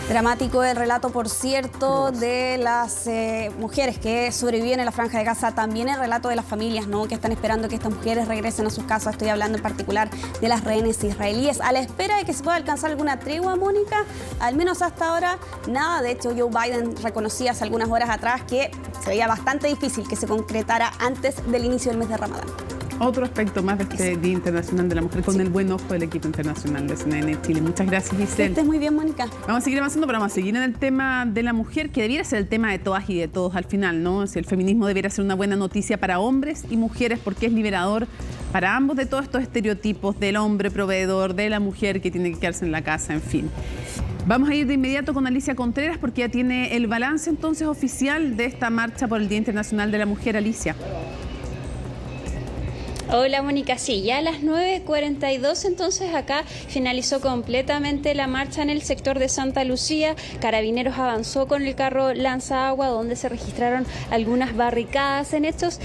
Dramático el relato, por cierto, de las mujeres que sobreviven en la Franja de Gaza. También el relato de las familias, ¿no?, que están esperando que estas mujeres regresen a sus casas. Estoy hablando en particular de las rehenes israelíes. A la espera de que se pueda alcanzar alguna tregua, Mónica, al menos hasta ahora, nada. De hecho, Joe Biden reconocía hace algunas horas atrás que se veía bastante difícil que se concretara antes del inicio del mes de Ramadán. Otro aspecto más de este Día Internacional de la Mujer con el buen ojo del equipo internacional de CNN Chile. Muchas gracias, Giselle. Que estés muy bien, Mónica. Vamos a seguir avanzando, pero vamos a seguir en el tema de la mujer, que debiera ser el tema de todas y de todos al final, ¿no? Si el feminismo debiera ser una buena noticia para hombres y mujeres, porque es liberador para ambos de todos estos estereotipos del hombre proveedor, de la mujer que tiene que quedarse en la casa, en fin. Vamos a ir de inmediato con Alicia Contreras, porque ya tiene el balance entonces oficial de esta marcha por el Día Internacional de la Mujer. Alicia. Hola, Mónica. Sí, ya a las 9:42 entonces acá finalizó completamente la marcha en el sector de Santa Lucía. Carabineros avanzó con el carro lanzaagua, donde se registraron algunas barricadas en hechos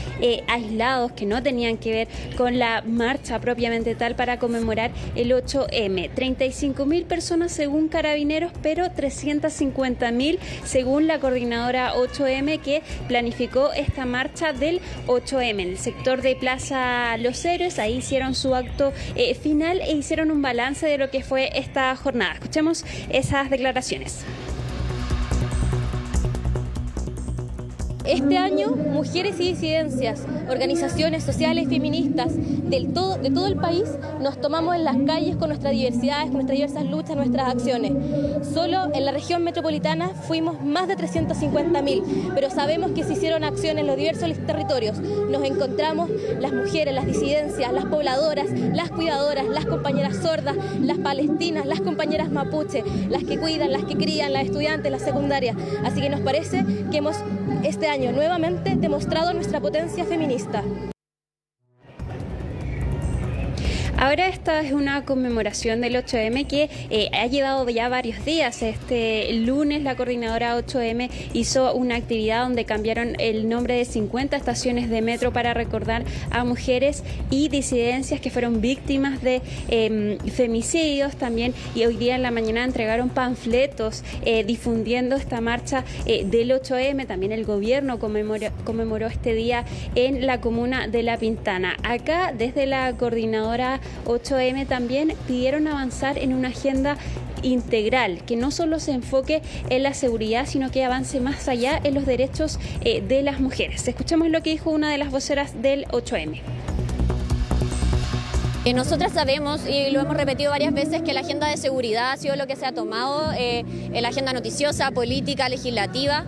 aislados que no tenían que ver con la marcha propiamente tal para conmemorar el 8M. 35.000 personas según Carabineros, pero 350.000 según la coordinadora 8M, que planificó esta marcha del 8M en el sector de Plaza Los Héroes. Ahí hicieron su acto final e hicieron un balance de lo que fue esta jornada. Escuchemos esas declaraciones. Este año, mujeres y disidencias, organizaciones sociales feministas de todo el país, nos tomamos en las calles con nuestras diversidades, con nuestras diversas luchas, nuestras acciones. Solo en la región metropolitana fuimos más de 350.000, pero sabemos que se hicieron acciones en los diversos territorios. Nos encontramos las mujeres, las disidencias, las pobladoras, las cuidadoras, las compañeras sordas, las palestinas, las compañeras mapuche, las que cuidan, las que crían, las estudiantes, las secundarias. Así que nos parece que hemos este año nuevamente demostrado nuestra potencia feminista. Ahora esta es una conmemoración del 8M que ha llevado ya varios días. Este lunes la coordinadora 8M hizo una actividad donde cambiaron el nombre de 50 estaciones de metro para recordar a mujeres y disidencias que fueron víctimas de femicidios también, y hoy día en la mañana entregaron panfletos difundiendo esta marcha del 8M. También el gobierno conmemoró este día en la comuna de La Pintana. Acá desde la coordinadora 8M también pidieron avanzar en una agenda integral, que no solo se enfoque en la seguridad, sino que avance más allá en los derechos de las mujeres. Escuchemos lo que dijo una de las voceras del 8M. Nosotras sabemos, y lo hemos repetido varias veces, que la agenda de seguridad ha sido lo que se ha tomado, la agenda noticiosa, política, legislativa,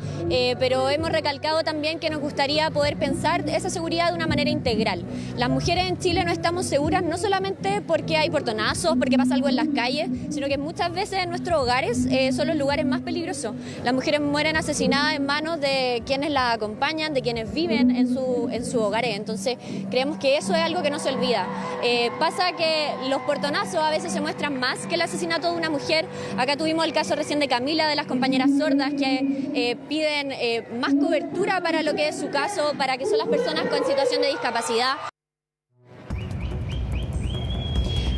pero hemos recalcado también que nos gustaría poder pensar esa seguridad de una manera integral. Las mujeres en Chile no estamos seguras no solamente porque hay portonazos, porque pasa algo en las calles, sino que muchas veces en nuestros hogares son los lugares más peligrosos. Las mujeres mueren asesinadas en manos de quienes las acompañan, de quienes viven en sus hogares. Entonces creemos que eso es algo que no se olvida. Pasa que los portonazos a veces se muestran más que el asesinato de una mujer. Acá tuvimos el caso recién de Camila, de las compañeras sordas que piden más cobertura para lo que es su caso, para que son las personas con situación de discapacidad.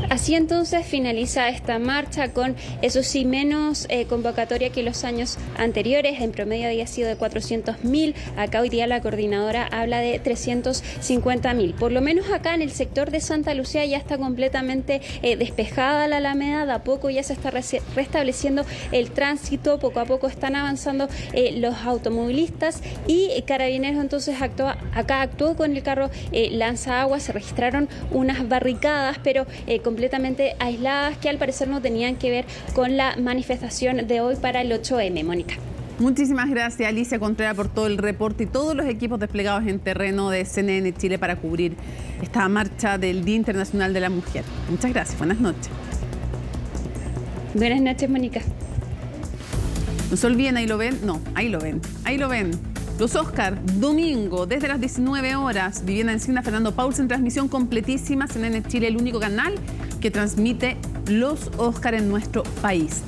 Así entonces finaliza esta marcha con, eso sí, menos convocatoria que los años anteriores. En promedio había sido de 400.000. Acá hoy día la coordinadora habla de 350.000. Por lo menos acá en el sector de Santa Lucía ya está completamente despejada la Alameda. De a poco ya se está restableciendo el tránsito. Poco a poco están avanzando los automovilistas, y Carabineros entonces actuó con el carro lanzaagua. Se registraron unas barricadas, pero completamente aisladas, que al parecer no tenían que ver con la manifestación de hoy para el 8M. Mónica. Muchísimas gracias, Alicia Contreras, por todo el reporte y todos los equipos desplegados en terreno de CNN Chile para cubrir esta marcha del Día Internacional de la Mujer. Muchas gracias. Buenas noches. Buenas noches, Mónica. No se olviden, ahí lo ven. No, ahí lo ven. Ahí lo ven. Los Oscar, domingo, desde las 19 horas. Viviana Encina, Fernando Paulsen, transmisión completísima. CNN Chile, el único canal que transmite los Oscar en nuestro país.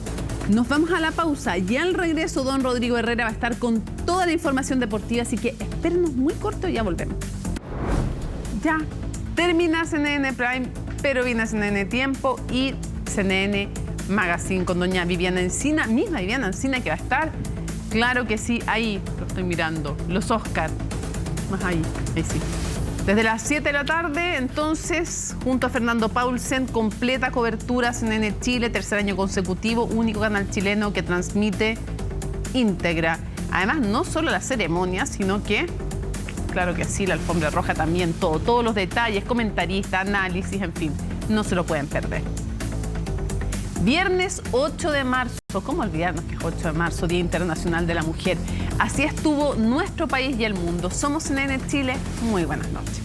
Nos vamos a la pausa y al regreso don Rodrigo Herrera va a estar con toda la información deportiva, así que espérenos muy corto y ya volvemos. Ya termina CNN Prime, pero viene CNN Tiempo y CNN Magazine con doña Viviana Encina, misma Viviana Encina que va a estar, claro que sí, ahí lo estoy mirando, los Oscar, más ahí sí. Desde las 7 de la tarde, entonces, junto a Fernando Paulsen, completa cobertura CNN Chile, tercer año consecutivo, único canal chileno que transmite íntegra. Además, no solo la ceremonia, sino que, claro que sí, la alfombra roja también, todos los detalles, comentaristas, análisis, en fin, no se lo pueden perder. Viernes 8 de marzo, ¿cómo olvidarnos que es 8 de marzo, Día Internacional de la Mujer? Así estuvo nuestro país y el mundo. Somos CNN Chile. Muy buenas noches.